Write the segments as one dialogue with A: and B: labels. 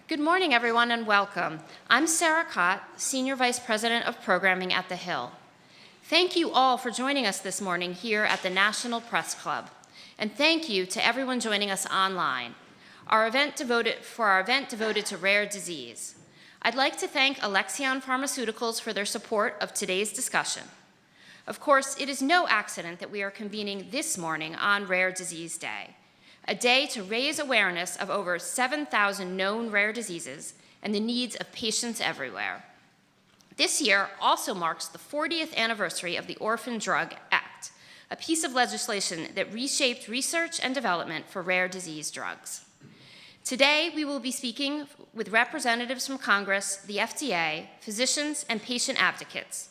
A: Good morning, everyone, and welcome. I'm Sarah Cott, Senior Vice President of Programming at The Hill. Thank you all for joining us this morning here at the National Press Club. And thank you to everyone joining us online, our event devoted to rare disease. I'd like to thank Alexion Pharmaceuticals for their support of today's discussion. Of course, it is no accident that we are convening this morning on Rare Disease Day, a day to raise awareness of over 7,000 known rare diseases and the needs of patients everywhere. This year also marks the 40th anniversary of the Orphan Drug Act, a piece of legislation that reshaped research and development for rare disease drugs. Today, we will be speaking with representatives from Congress, the FDA, physicians, and patient advocates,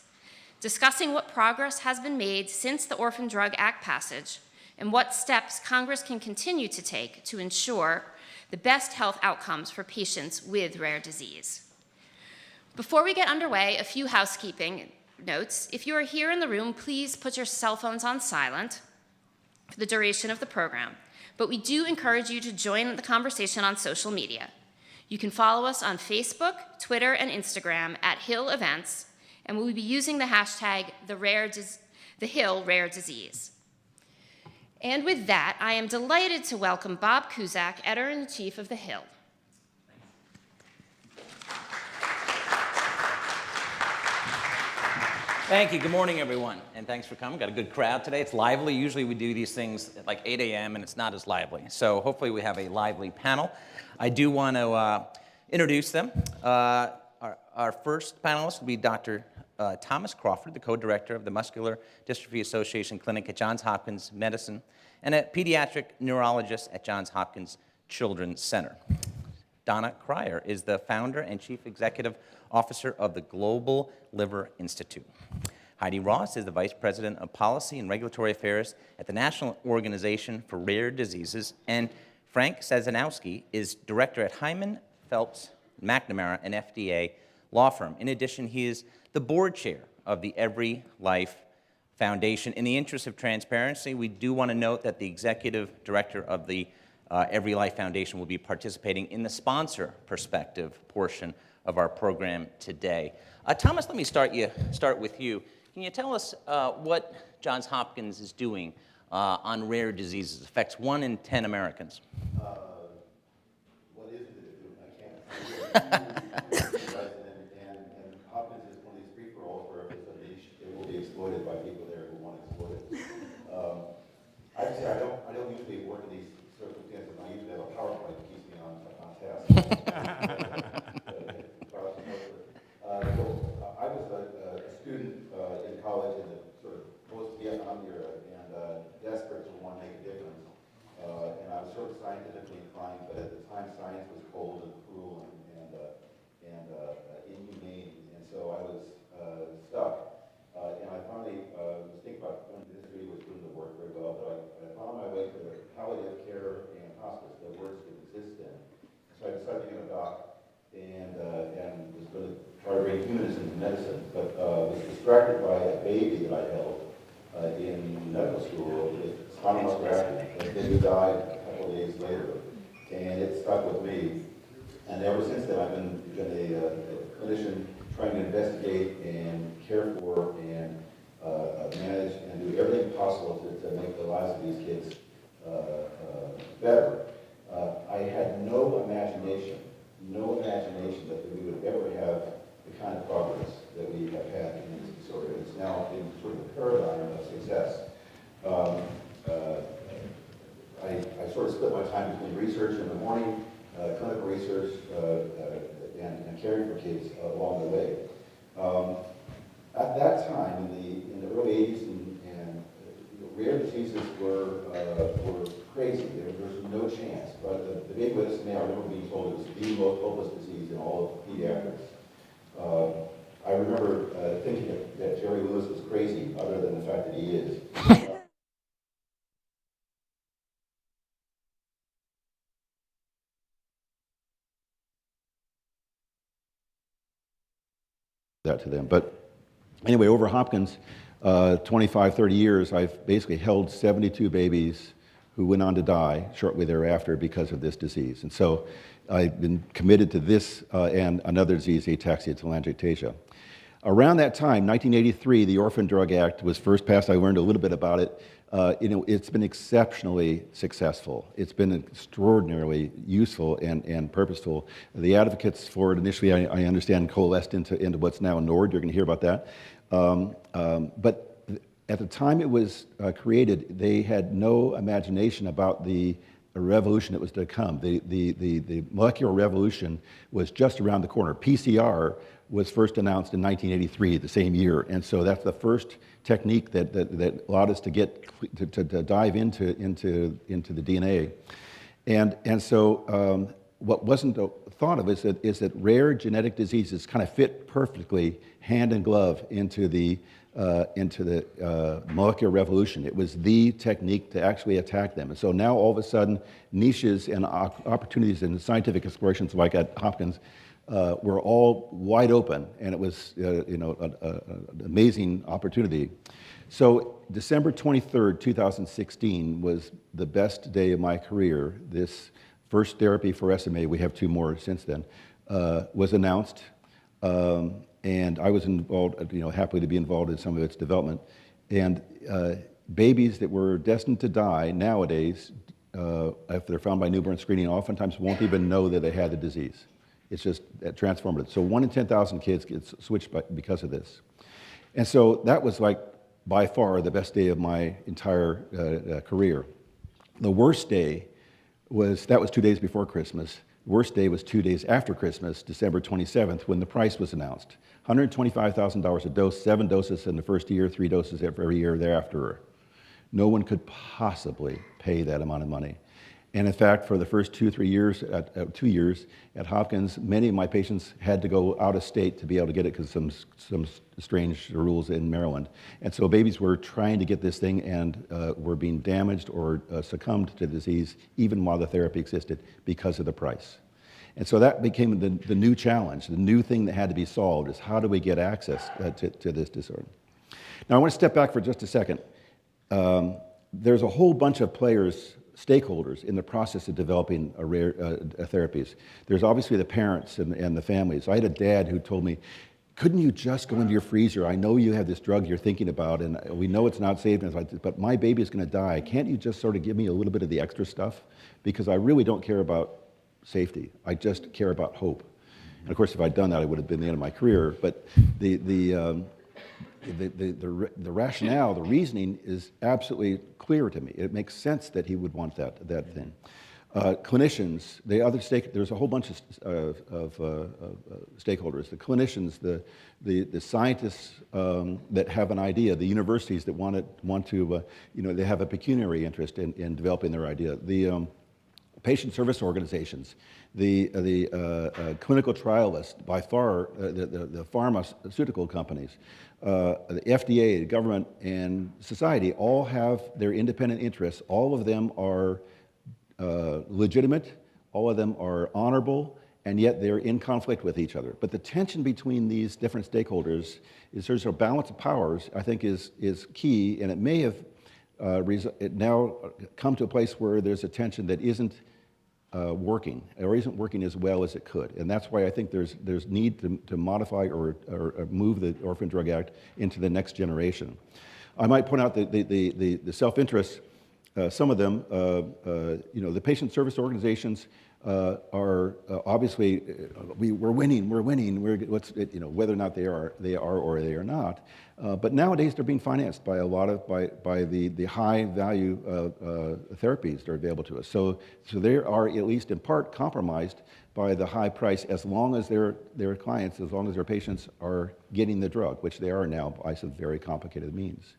A: discussing what progress has been made since the Orphan Drug Act passage and what steps Congress can continue to take to ensure the best health outcomes for patients with rare disease. Before we get underway, a few housekeeping notes. If you are here in the room, please put your cell phones on silent for the duration of the program. But we do encourage you to join the conversation on social media. You can follow us on Facebook, Twitter, and Instagram at Hill Events, and we'll be using the hashtag the Hill Rare Disease. And with that, I am delighted to welcome Bob Cusack, Editor-in-Chief of The Hill.
B: Thank you. Good morning, everyone, and thanks for coming. Got a good crowd today. It's lively. Usually we do these things at like 8 a.m., and it's not as lively. So hopefully we have a lively panel. I do want to introduce them. Our first panelist will be Dr. Thomas Crawford, the co-director of the Muscular Dystrophy Association Clinic at Johns Hopkins Medicine and a pediatric neurologist at Johns Hopkins Children's Center. Donna Cryer is the founder and chief executive officer of the Global Liver Institute. Heidi Ross is the vice president of policy and regulatory affairs at the National Organization for Rare Diseases, and Frank Sazanowski is director at Hyman, Phelps, McNamara, an FDA law firm. In addition, he is the board chair of the Every Life Foundation. In the interest of transparency, we do want to note that the executive director of the Every Life Foundation will be participating in the sponsor perspective portion of our program today. Thomas, let me start with you. Can you tell us what Johns Hopkins is doing on rare diseases? It affects 1 in 10 Americans.
C: What is it doing? I can't. And Hopkins is one of these free-for-alls where if it's a niche, it will be exploited by people there who want to exploit it. I have to say, I don't usually work in these circumstances. I usually have a PowerPoint that keeps me on task. I was a student in college in the sort of post-Vietnam era and desperate to want to make a difference. And I was sort of scientifically inclined, but at the time science was cold and cruel and inhumane, and so I was stuck. And I finally was thinking about going to history, which wouldn't have worked very well, but I found my way to palliative care and hospice that words could exist in. So I decided to become a doc and was going to try to bring humanism to medicine, but was distracted by a baby that I held in medical school with spinal muscular atrophy, and then he died a couple of days later, and it stuck with me. And ever since then, I've been a clinician trying to investigate and care for and manage and do everything possible to make the lives of these kids better. I had no imagination that we would ever have the kind of progress that we have had in this disorder. It's now been sort of a paradigm of success. I sort of split my time between research in the morning, clinical research, and caring for kids along the way. At that time, in the early 80s, and rare diseases were crazy. There was no chance. But the big list now, I remember being told it was the most hopeless disease in all of pediatrics. I remember thinking that Jerry Lewis was crazy, other than the fact that he is. That to them. But anyway, over Hopkins, 25, 30 years, I've basically held 72 babies who went on to die shortly thereafter because of this disease. And so I've been committed to this and another disease, ataxia-telangiectasia. Around that time, 1983, the Orphan Drug Act was first passed. I learned a little bit about it. It's been exceptionally successful. It's been extraordinarily useful and purposeful. The advocates for it initially, I understand, coalesced into what's now NORD. You're going to hear about that. But at the time it was created, they had no imagination about the revolution that was to come. The molecular revolution was just around the corner. PCR was first announced in 1983, the same year, and so that's the first technique that allowed us to get to dive into the DNA, and so what wasn't thought of is that rare genetic diseases kind of fit perfectly hand in glove into the molecular revolution. It was the technique to actually attack them. And so now all of a sudden, niches and opportunities in scientific explorations like at Hopkins were all wide open, and it was an amazing opportunity. So December 23rd, 2016 was the best day of my career. This first therapy for SMA, we have two more since then, was announced. And I was involved, happily to be involved in some of its development. And babies that were destined to die nowadays, if they're found by newborn screening, oftentimes won't even know that they had the disease. It's just transformative. So 1 in 10,000 kids gets switched because of this. And so that was like by far the best day of my entire career. The worst day was 2 days before Christmas. The worst day was 2 days after Christmas, December 27th, when the price was announced. $125,000 a dose, 7 doses in the first year, 3 doses every year thereafter. No one could possibly pay that amount of money. And in fact, for the first 2 years at Hopkins, many of my patients had to go out of state to be able to get it because some strange rules in Maryland. And so babies were trying to get this thing and were being damaged or succumbed to the disease even while the therapy existed because of the price. And so that became the new challenge. The new thing that had to be solved is how do we get access to this disorder? Now I want to step back for just a second. There's a whole bunch of players, stakeholders in the process of developing therapies. There's obviously the parents and the families. I had a dad who told me, couldn't you just go into your freezer? I know you have this drug you're thinking about, and we know it's not safe, but my baby is going to die. Can't you just sort of give me a little bit of the extra stuff? Because I really don't care about safety. I just care about hope. And of course, if I'd done that, it would have been the end of my career. But the rationale, the reasoning is absolutely clear to me. It makes sense that he would want that thing. Clinicians, there's a whole bunch of stakeholders. The clinicians, the scientists that have an idea, the universities that want to they have a pecuniary interest in developing their idea. The patient service organizations, the clinical trialists, by far the pharmaceutical companies, the FDA, the government, and society all have their independent interests. All of them are legitimate, all of them are honorable, and yet they're in conflict with each other. But the tension between these different stakeholders is there's a balance of powers, I think, is key, and it may have now come to a place where there's a tension that isn't working, or isn't working as well as it could. And that's why I think there's need to modify or move the Orphan Drug Act into the next generation. I might point out the self-interest, some of them, the patient service organizations are obviously, we're winning, whether or not they are or they are not. But nowadays they're being financed by a lot of, by the high value therapies that are available to us. So they are at least in part compromised by the high price as long as their clients, as long as their patients are getting the drug, which they are now by some very complicated means.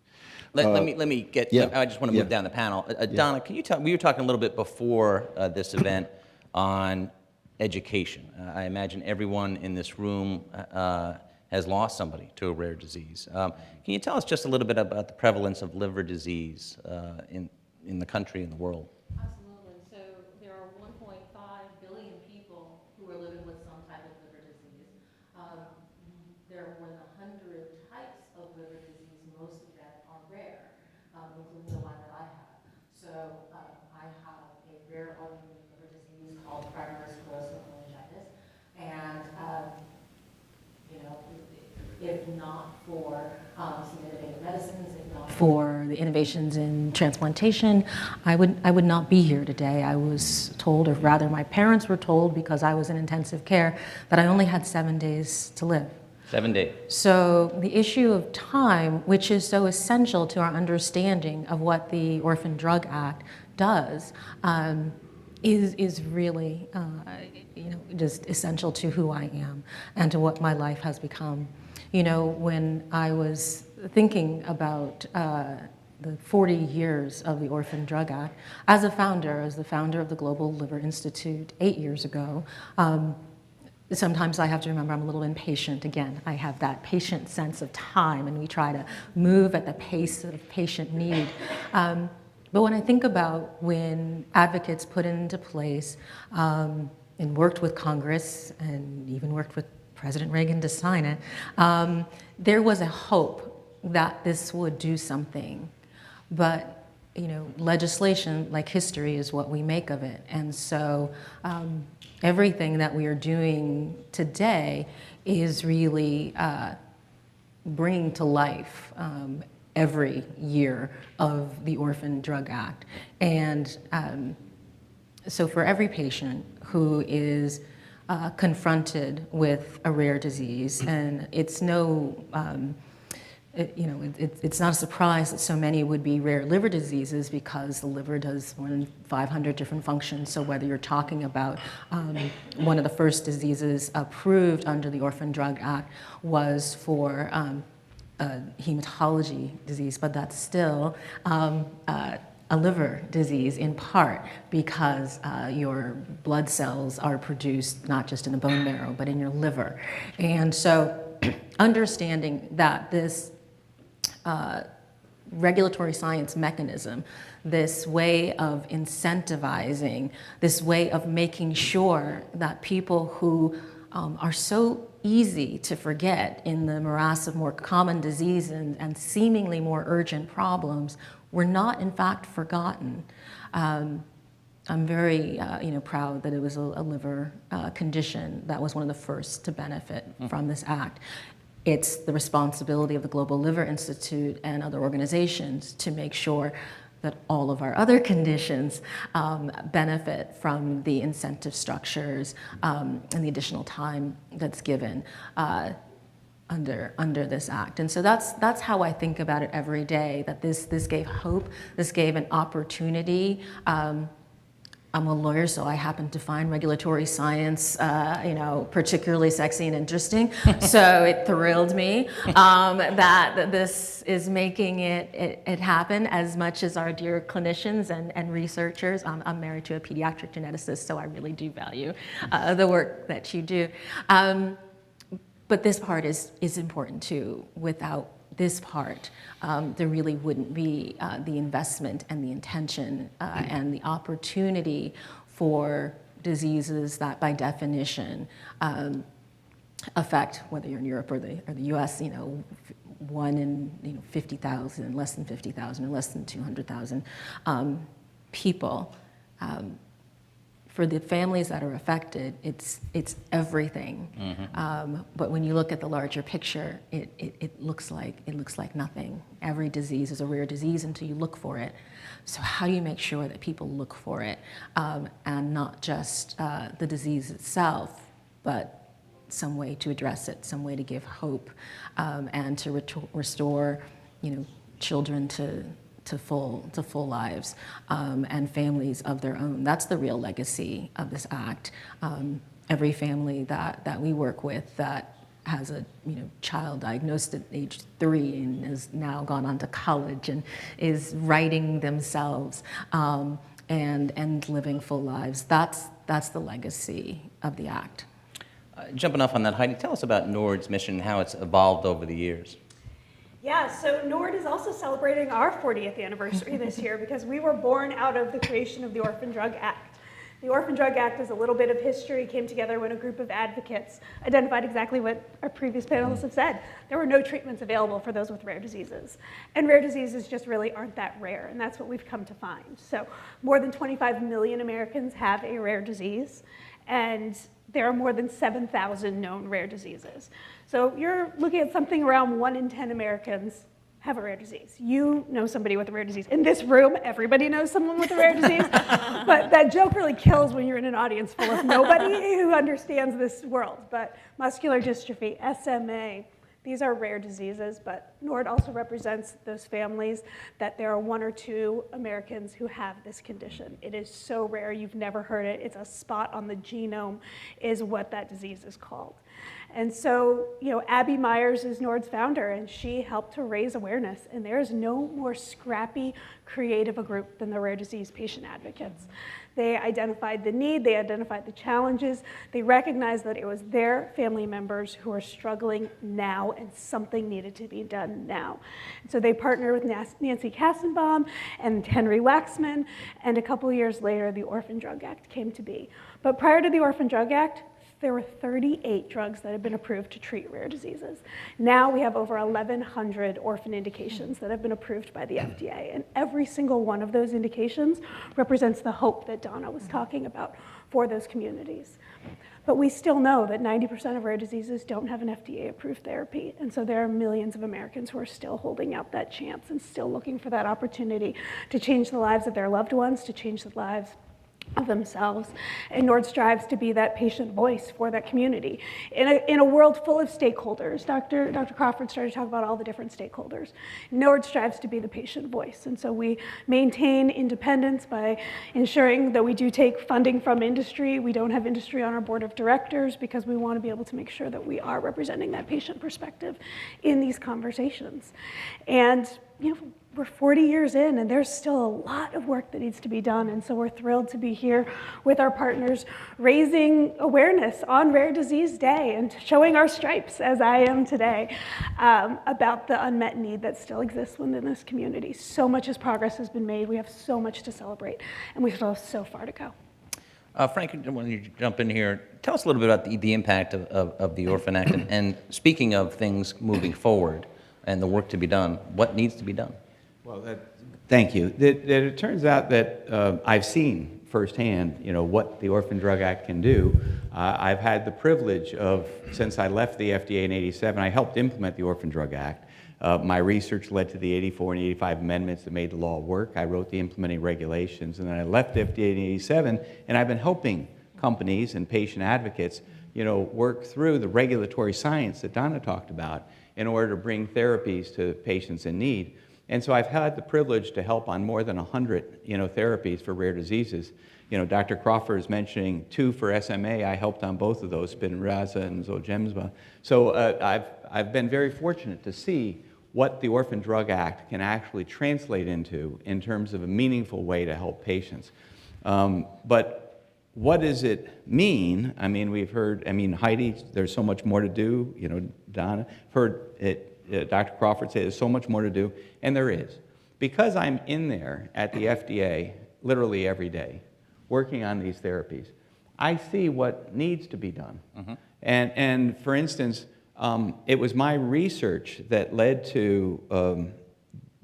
B: Let me get,
C: yeah.
B: I just want to move down the panel. Donna, can you tell, we were talking a little bit before this event on education. I imagine everyone in this room has lost somebody to a rare disease. Can you tell us just a little bit about the prevalence of liver disease in the country and the world?
D: Absolutely. So there are 1.5 billion people who are living with some type of liver disease. There are more than 100 types of liver disease. Most of them are rare, including the one that I have. So if not for some innovative medicines, if not for the innovations in transplantation, I would not be here today. I was told, or rather my parents were told, because I was in intensive care, that I only had 7 days to live.
B: 7 days.
D: So the issue of time, which is so essential to our understanding of what the Orphan Drug Act does, is really just essential to who I am and to what my life has become. When I was thinking about the 40 years of the Orphan Drug Act, as the founder of the Global Liver Institute 8 years ago, sometimes I have to remember I'm a little impatient. Again, I have that patient sense of time, and we try to move at the pace of patient need. But when I think about when advocates put into place and worked with Congress and even worked with President Reagan to sign it, there was a hope that this would do something. But legislation, like history, is what we make of it. And so everything that we are doing today is really bringing to life every year of the Orphan Drug Act. And so for every patient who is confronted with a rare disease, and it's no, it's not a surprise that so many would be rare liver diseases, because the liver does more than 500 different functions. So whether you're talking about one of the first diseases approved under the Orphan Drug Act was for a hematology disease, but that's still a liver disease in part because your blood cells are produced not just in the bone marrow, but in your liver. And so understanding that this regulatory science mechanism, this way of incentivizing, this way of making sure that people who are so easy to forget in the morass of more common disease and seemingly more urgent problems were not in fact forgotten. I'm very proud that it was a liver condition that was one of the first to benefit from this act. It's the responsibility of the Global Liver Institute and other organizations to make sure that all of our other conditions benefit from the incentive structures and the additional time that's given under this act. And so that's how I think about it every day, that this gave hope, this gave an opportunity. I'm a lawyer, so I happen to find regulatory science, particularly sexy and interesting. So it thrilled me that this is making it happen, as much as our dear clinicians and researchers. I'm married to a pediatric geneticist, so I really do value the work that you do. But this part is important too. Without this part, there really wouldn't be the investment and the intention and the opportunity for diseases that by definition affect, whether you're in Europe or the US, 1 in 50,000, less than 50,000, or less than 200,000 people. For the families that are affected, it's everything. Mm-hmm. But when you look at the larger picture, it looks like nothing. Every disease is a rare disease until you look for it. So how do you make sure that people look for it, and not just the disease itself, but some way to address it, some way to give hope, and to restore, children to full lives, and families of their own. That's the real legacy of this act. Every family that we work with that has a child diagnosed at age 3 and has now gone on to college and is writing themselves and living full lives. That's the legacy of the act.
B: Jumping off on that, Heidi, tell us about NORD's mission and how it's evolved over the years.
E: Yeah, so NORD is also celebrating our 40th anniversary this year because we were born out of the creation of the Orphan Drug Act. The Orphan Drug Act is a little bit of history, came together when a group of advocates identified exactly what our previous panelists have said. There were no treatments available for those with rare diseases. And rare diseases just really aren't that rare, and that's what we've come to find. So more than 25 million Americans have a rare disease, and there are more than 7,000 known rare diseases. So you're looking at something around 1 in 10 Americans have a rare disease. You know somebody with a rare disease. In this room, everybody knows someone with a rare disease. But that joke really kills when you're in an audience full of nobody who understands this world. But muscular dystrophy, SMA, these are rare diseases, but NORD also represents those families that there are 1 or 2 Americans who have this condition. It is so rare, you've never heard it. It's a spot on the genome is what that disease is called. And so, Abby Myers is NORD's founder, and she helped to raise awareness. And there is no more scrappy, creative a group than the rare disease patient advocates. They identified the need, they identified the challenges, they recognized that it was their family members who are struggling now, and something needed to be done now. And so they partnered with Nancy Kassenbaum and Henry Waxman, and a couple years later, the Orphan Drug Act came to be. But prior to the Orphan Drug Act, there were 38 drugs that had been approved to treat rare diseases. Now we have over 1,100 orphan indications that have been approved by the FDA, and every single one of those indications represents the hope that Donna was talking about for those communities. But we still know that 90% of rare diseases don't have an FDA-approved therapy, and so there are millions of Americans who are still holding out that chance and still looking for that opportunity to change the lives of their loved ones, to change the lives of themselves. And NORD strives to be that patient voice for that community. In a world full of stakeholders, Dr. Crawford started to talk about all the different stakeholders. NORD strives to be the patient voice. And so we maintain independence by ensuring that we do take funding from industry. We don't have industry on our board of directors because we want to be able to make sure that we are representing that patient perspective in these conversations. And we're 40 years in, and there's still a lot of work that needs to be done. And so we're thrilled to be here with our partners, raising awareness on Rare Disease Day and showing our stripes, as I am today, about the unmet need that still exists within this community. So much progress has been made. We have so much to celebrate, and we still have so far to go.
B: Frank, when you jump in here, tell us a little bit about the impact of the Orphan Act. And speaking of things moving forward and the work to be done, what needs to be done?
F: Well, thank you. It turns out that I've seen firsthand, what the Orphan Drug Act can do. I've had the privilege of, since I left the FDA in '87, I helped implement the Orphan Drug Act. My research led to the '84 and '85 amendments that made the law work. I wrote the implementing regulations, and then I left the FDA in '87, and I've been helping companies and patient advocates, work through the regulatory science that Donna talked about in order to bring therapies to patients in need. And so I've had the privilege to help on more than 100, therapies for rare diseases. Dr. Crawford is mentioning 2 for SMA. I helped on both of those, Spinraza and Zolgensma. So I've been very fortunate to see what the Orphan Drug Act can actually translate into in terms of a meaningful way to help patients. But what does it mean? I mean, we've heard, Heidi, there's so much more to do. Donna, heard it. Dr. Crawford said there's so much more to do, and there is. Because I'm in there at the FDA literally every day, working on these therapies, I see what needs to be done. Mm-hmm. And for instance, it was my research that led to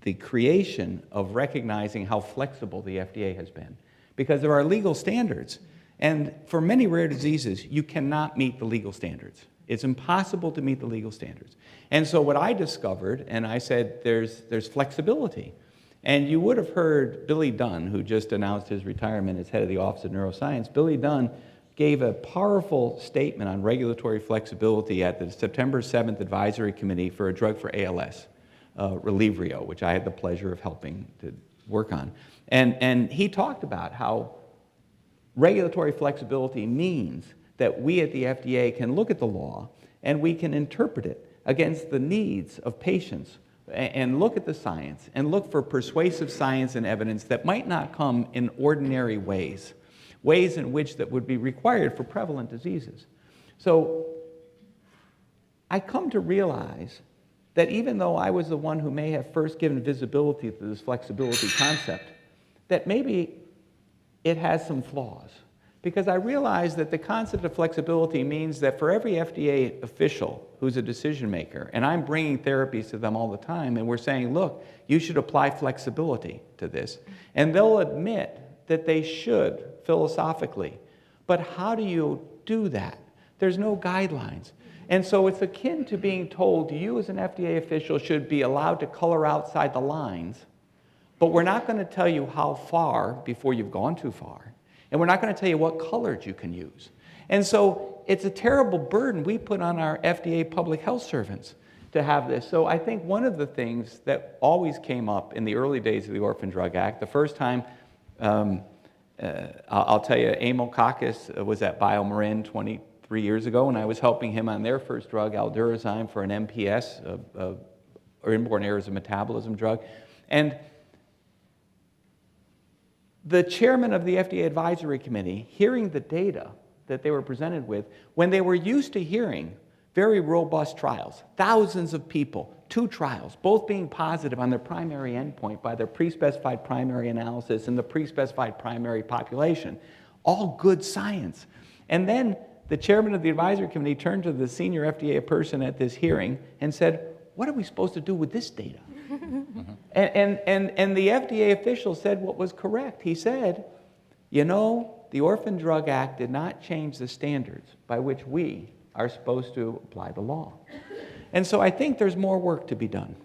F: the creation of recognizing how flexible the FDA has been. Because there are legal standards, and for many rare diseases, you cannot meet the legal standards. It's impossible to meet the legal standards. And so what I discovered, and I said there's flexibility. And you would have heard Billy Dunn, who just announced his retirement as head of the Office of Neuroscience. Billy Dunn gave a powerful statement on regulatory flexibility at the September 7th Advisory Committee for a drug for ALS, Relivrio, which I had the pleasure of helping to work on. And he talked about how regulatory flexibility means that we at the FDA can look at the law and we can interpret it against the needs of patients and look at the science and look for persuasive science and evidence that might not come in ordinary ways in which that would be required for prevalent diseases. So I come to realize that even though I was the one who may have first given visibility to this flexibility concept, that maybe it has some flaws. Because I realize that the concept of flexibility means that for every FDA official who's a decision maker, and I'm bringing therapies to them all the time, and we're saying, look, you should apply flexibility to this. And they'll admit that they should philosophically. But how do you do that. There's no guidelines. And so it's akin to being told you as an FDA official should be allowed to color outside the lines, but we're not going to tell you how far before you've gone too far. And we're not going to tell you what colors you can use. And so it's a terrible burden we put on our FDA public health servants to have this. So I think one of the things that always came up in the early days of the Orphan Drug Act, the first time, I'll tell you, Emil Kakis was at BioMarin 23 years ago, and I was helping him on their first drug, Aldurazyme, for an MPS, or inborn errors of metabolism drug. And the chairman of the FDA advisory committee, hearing the data that they were presented with, when they were used to hearing very robust trials, thousands of people, 2 trials, both being positive on their primary endpoint by their pre-specified primary analysis and the pre-specified primary population, all good science. And then the chairman of the advisory committee turned to the senior FDA person at this hearing and said, what are we supposed to do with this data? And the FDA official said what was correct. He said, you know, the Orphan Drug Act did not change the standards by which we are supposed to apply the law. And so I think there's more work to be done.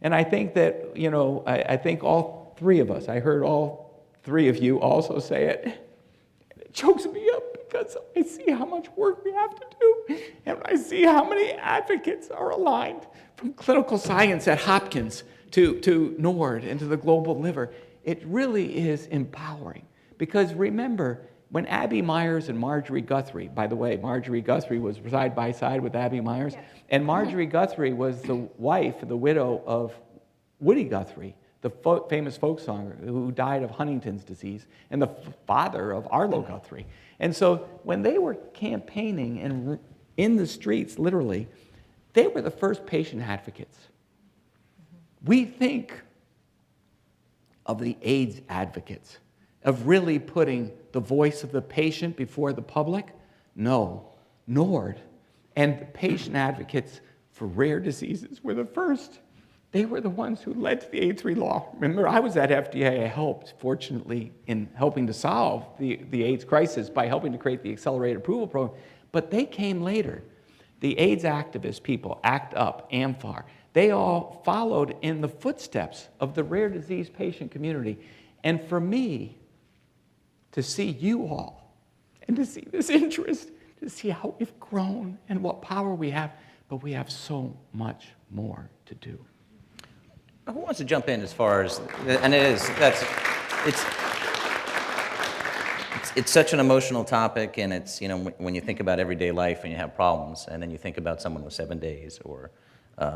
F: And I think that, you know, I think all 3 of us, I heard all 3 of you also say it, and it chokes me up because I see how much work we have to do, and I see how many advocates are aligned from clinical science at Hopkins to NORD and to the Global Liver. It really is empowering. Because remember, when Abby Myers and Marjorie Guthrie, by the way, Marjorie Guthrie was side by side with Abby Myers, yes. And Marjorie Guthrie was the wife, the widow of Woody Guthrie, the famous folk singer who died of Huntington's disease, and the father of Arlo Guthrie. And so when they were campaigning and in the streets, literally, they were the first patient advocates. We think of the AIDS advocates, of really putting the voice of the patient before the public. No, NORD and the patient advocates for rare diseases were the first. They were the ones who led to the AIDS law. Remember, I was at FDA. I helped, fortunately, in helping to solve the AIDS crisis by helping to create the accelerated approval program. But they came later. The AIDS activist people, ACT UP, AMFAR, they all followed in the footsteps of the rare disease patient community. And for me, to see you all and to see this interest, to see how we've grown and what power we have, but we have so much more to do.
B: Who wants to jump in as far as, and it's such an emotional topic, and it's, you know, when you think about everyday life and you have problems, and then you think about someone with 7 days or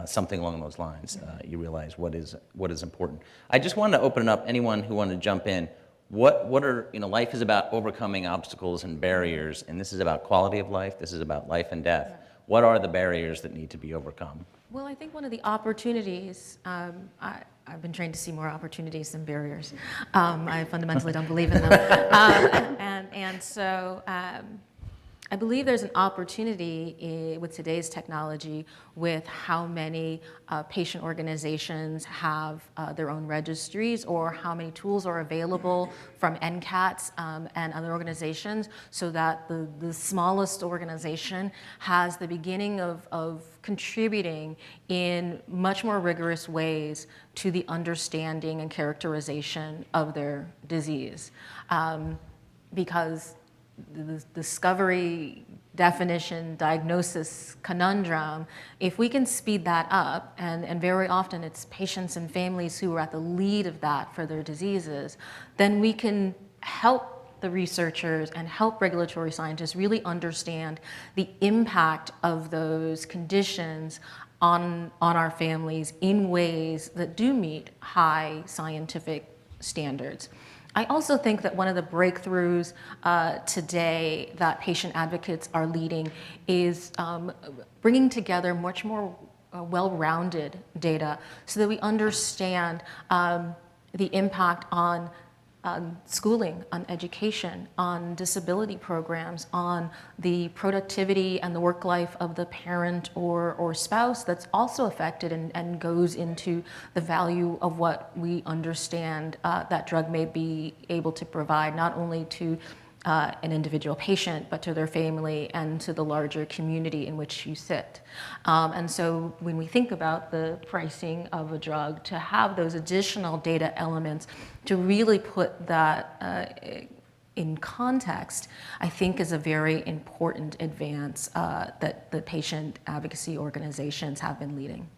B: something along those lines, you realize what is important. I just wanted to open it up, anyone who wanted to jump in. What are, you know, life is about overcoming obstacles and barriers, and this is about quality of life, this is about life and death. What are the barriers that need to be overcome?
D: Well, I think one of the opportunities, I've been trained to see more opportunities than barriers. I fundamentally don't believe in them. And so I believe there's an opportunity with today's technology with how many patient organizations have their own registries, or how many tools are available from NCATS and other organizations, so that the smallest organization has the beginning of contributing in much more rigorous ways to the understanding and characterization of their disease. Because the discovery, definition, diagnosis conundrum, if we can speed that up, and very often it's patients and families who are at the lead of that for their diseases, then we can help the researchers and help regulatory scientists really understand the impact of those conditions on our families in ways that do meet high scientific standards. I also think that one of the breakthroughs today that patient advocates are leading is bringing together much more well-rounded data so that we understand the impact on schooling, on education, on disability programs, on the productivity and the work life of the parent or spouse that's also affected and goes into the value of what we understand that drug may be able to provide, not only to an individual patient, but to their family and to the larger community in which you sit. And so when we think about the pricing of a drug, to have those additional data elements to really put that in context, I think is a very important advance that the patient advocacy organizations have been leading.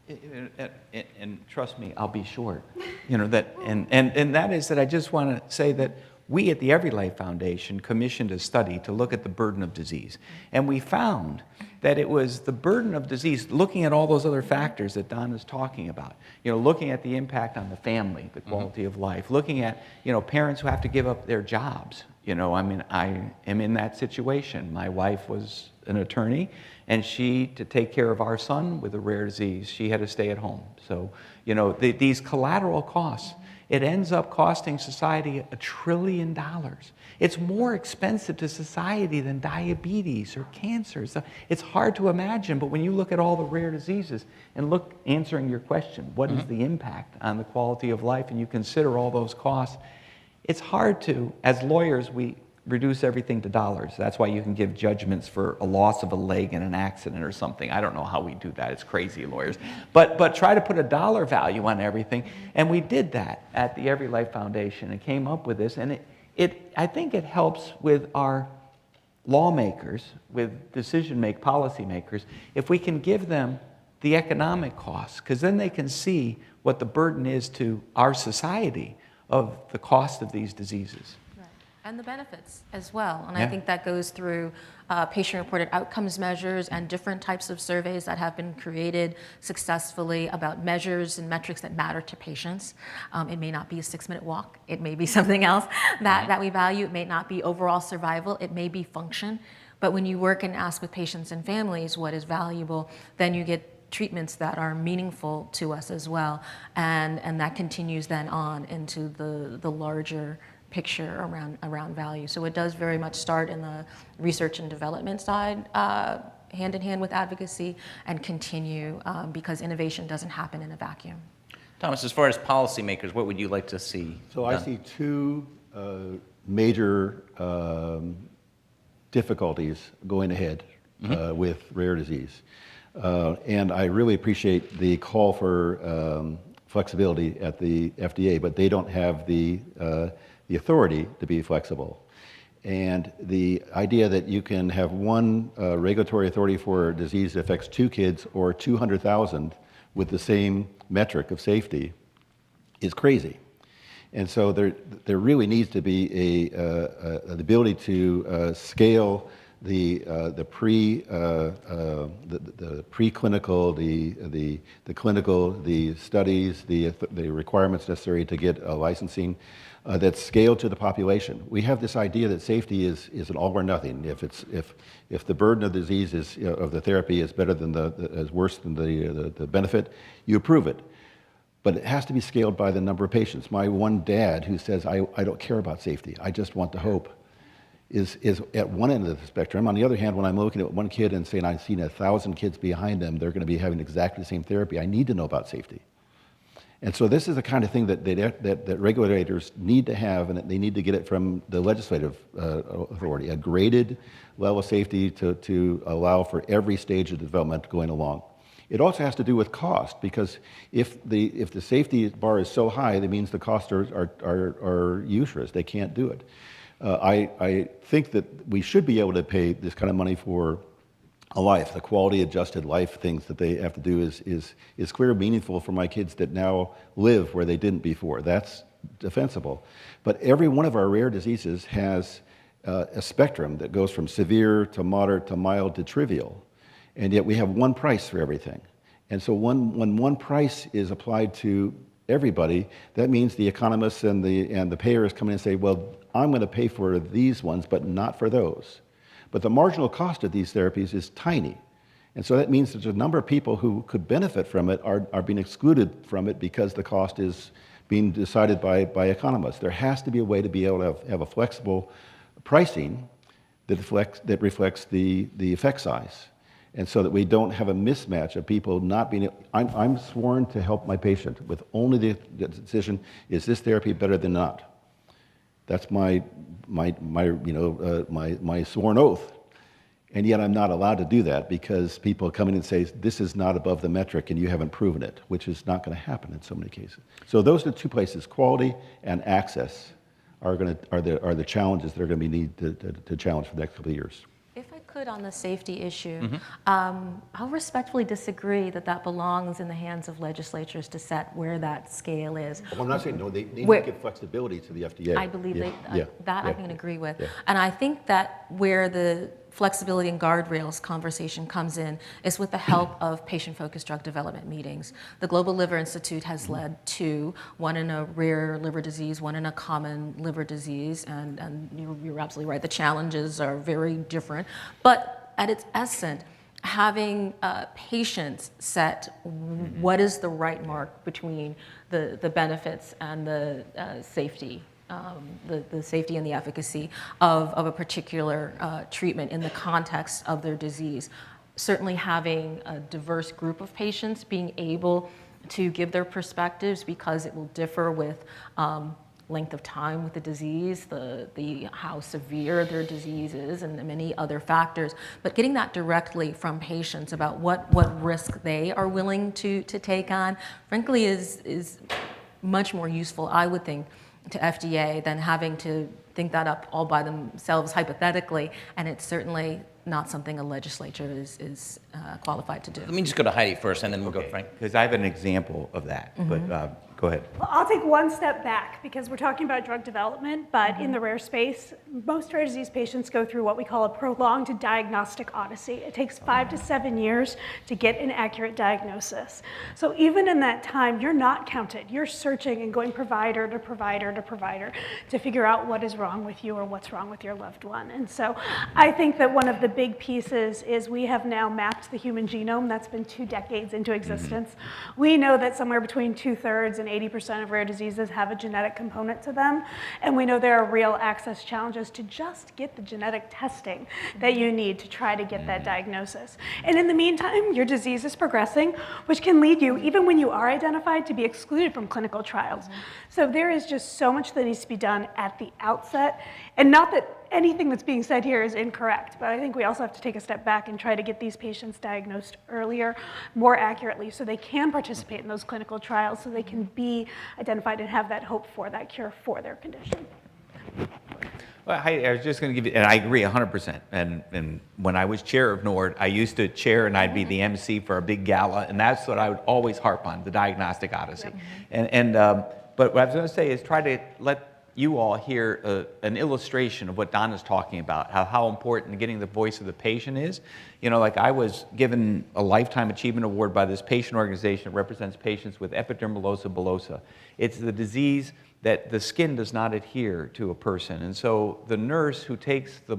F: And trust me, I'll be short. You know that, and that is that I just want to say that we at the Every Life Foundation commissioned a study to look at the burden of disease, and we found that it was the burden of disease, looking at all those other factors that Don is talking about. You know, looking at the impact on the family, the quality of life, looking at parents who have to give up their jobs. You know, I mean, I am in that situation. My wife was an attorney, and to take care of our son with a rare disease, she had to stay at home. So, these collateral costs, it ends up costing society $1 trillion. It's more expensive to society than diabetes or cancer. So it's hard to imagine, but when you look at all the rare diseases and answering your question, what is the impact on the quality of life, and you consider all those costs, it's hard to, as lawyers, we reduce everything to dollars. That's why you can give judgments for a loss of a leg in an accident or something. I don't know how we do that. It's crazy, lawyers. But try to put a dollar value on everything. And we did that at the Every Life Foundation and came up with this. And I think it helps with our lawmakers, with policymakers, if we can give them the economic costs, because then they can see what the burden is to our society of the cost of these diseases.
D: And the benefits as well. And
F: Yeah.
D: I think that goes through patient-reported outcomes measures and different types of surveys that have been created successfully about measures and metrics that matter to patients. It may not be a 6-minute walk. It may be something else that we value. It may not be overall survival. It may be function. But when you work and ask with patients and families what is valuable, then you get treatments that are meaningful to us as well. And that continues then on into the larger picture around value. So it does very much start in the research and development side, hand in hand with advocacy, and continue because innovation doesn't happen in a vacuum.
B: Thomas, as far as policymakers, what would you like to see
C: So I
B: done?
C: see two major difficulties going ahead with rare disease. And I really appreciate the call for flexibility at the FDA, but they don't have the authority to be flexible. And the idea that you can have one regulatory authority for a disease that affects 2 kids or 200,000 with the same metric of safety is crazy. And so there really needs to be the ability to scale the preclinical, the clinical, the studies, the requirements necessary to get licensing that's scaled to the population. We have this idea that safety is an all or nothing. If the burden of the disease of the therapy is better than is worse than the benefit, you approve it. But it has to be scaled by the number of patients. My one dad who says, I don't care about safety, I just want the hope, is at one end of the spectrum. On the other hand, when I'm looking at one kid and saying I've seen 1,000 kids behind them, they're going to be having exactly the same therapy, I need to know about safety. And so this is the kind of thing that regulators need to have, and they need to get it from the legislative authority, a graded level of safety to allow for every stage of development going along. It also has to do with cost, because if the safety bar is so high, that means the costs are useless. They can't do it. I think that we should be able to pay this kind of money for a life. The quality-adjusted life things that they have to do is clear and meaningful for my kids that now live where they didn't before. That's defensible. But every one of our rare diseases has a spectrum that goes from severe to moderate to mild to trivial. And yet we have one price for everything. And so when one price is applied to everybody, that means the economists and the payers come in and say, well, I'm going to pay for these ones, but not for those. But the marginal cost of these therapies is tiny. And so that means that a number of people who could benefit from it are being excluded from it because the cost is being decided by economists. There has to be a way to be able to have a flexible pricing that reflects the effect size. And so that we don't have a mismatch of people not being, I'm sworn to help my patient with only the decision, is this therapy better than not? That's my sworn oath. And yet I'm not allowed to do that because people come in and say, this is not above the metric and you haven't proven it, which is not going to happen in so many cases. So those are the two places, quality and access, are the challenges that are going to be needed to challenge for the next couple of years.
D: If I could, on the safety issue, I'll respectfully disagree that that belongs in the hands of legislatures to set where that scale is.
C: Well, I'm not saying no, they need
D: Where-
C: to give flexibility to the FDA.
D: I believe that I can agree with.
C: Yeah.
D: And I think that where the flexibility and guardrails conversation comes in is with the help of patient-focused drug development meetings. The Global Liver Institute has led two, one in a rare liver disease, one in a common liver disease, and you're absolutely right, the challenges are very different. But at its essence, having patients set what is the right mark between the benefits and the safety, the safety and the efficacy of a particular treatment in the context of their disease. Certainly having a diverse group of patients being able to give their perspectives, because it will differ with length of time with the disease, the how severe their disease is, and many other factors. But getting that directly from patients about what risk they are willing to take on, frankly, is much more useful, I would think, to FDA than having to think that up all by themselves hypothetically, and it's certainly not something a legislature is qualified to do.
B: Let me just go to Heidi first, and then we'll go to Frank.
F: Because I have an example of that, but go ahead.
E: Well, I'll take one step back because we're talking about drug development, but in the rare space, most rare disease patients go through what we call a prolonged diagnostic odyssey. It takes 5 to 7 years to get an accurate diagnosis. So even in that time, you're not counted. You're searching and going provider to provider to provider to figure out what is wrong with you or what's wrong with your loved one. And so I think that one of the big pieces is we have now mapped the human genome. That's been 2 decades into existence. We know that somewhere between 2/3 and 80% of rare diseases have a genetic component to them. And we know there are real access challenges to just get the genetic testing that you need to try to get that diagnosis. And in the meantime, your disease is progressing, which can lead you, even when you are identified, to be excluded from clinical trials. So there is just so much that needs to be done at the outset. And not that anything that's being said here is incorrect, but I think we also have to take a step back and try to get these patients diagnosed earlier, more accurately, so they can participate in those clinical trials, so they can be identified and have that hope for that cure for their condition.
F: Well, I was just going to give you, and I agree 100%. And when I was chair of NORD, I used to chair and I'd be the MC for a big gala, and that's what I would always harp on, the diagnostic odyssey. But what I was going to say is try to let you all hear an illustration of what Donna's talking about, how important getting the voice of the patient is. You know, like I was given a Lifetime Achievement Award by this patient organization that represents patients with epidermolysis bullosa. It's the disease that the skin does not adhere to a person. And so the nurse who takes the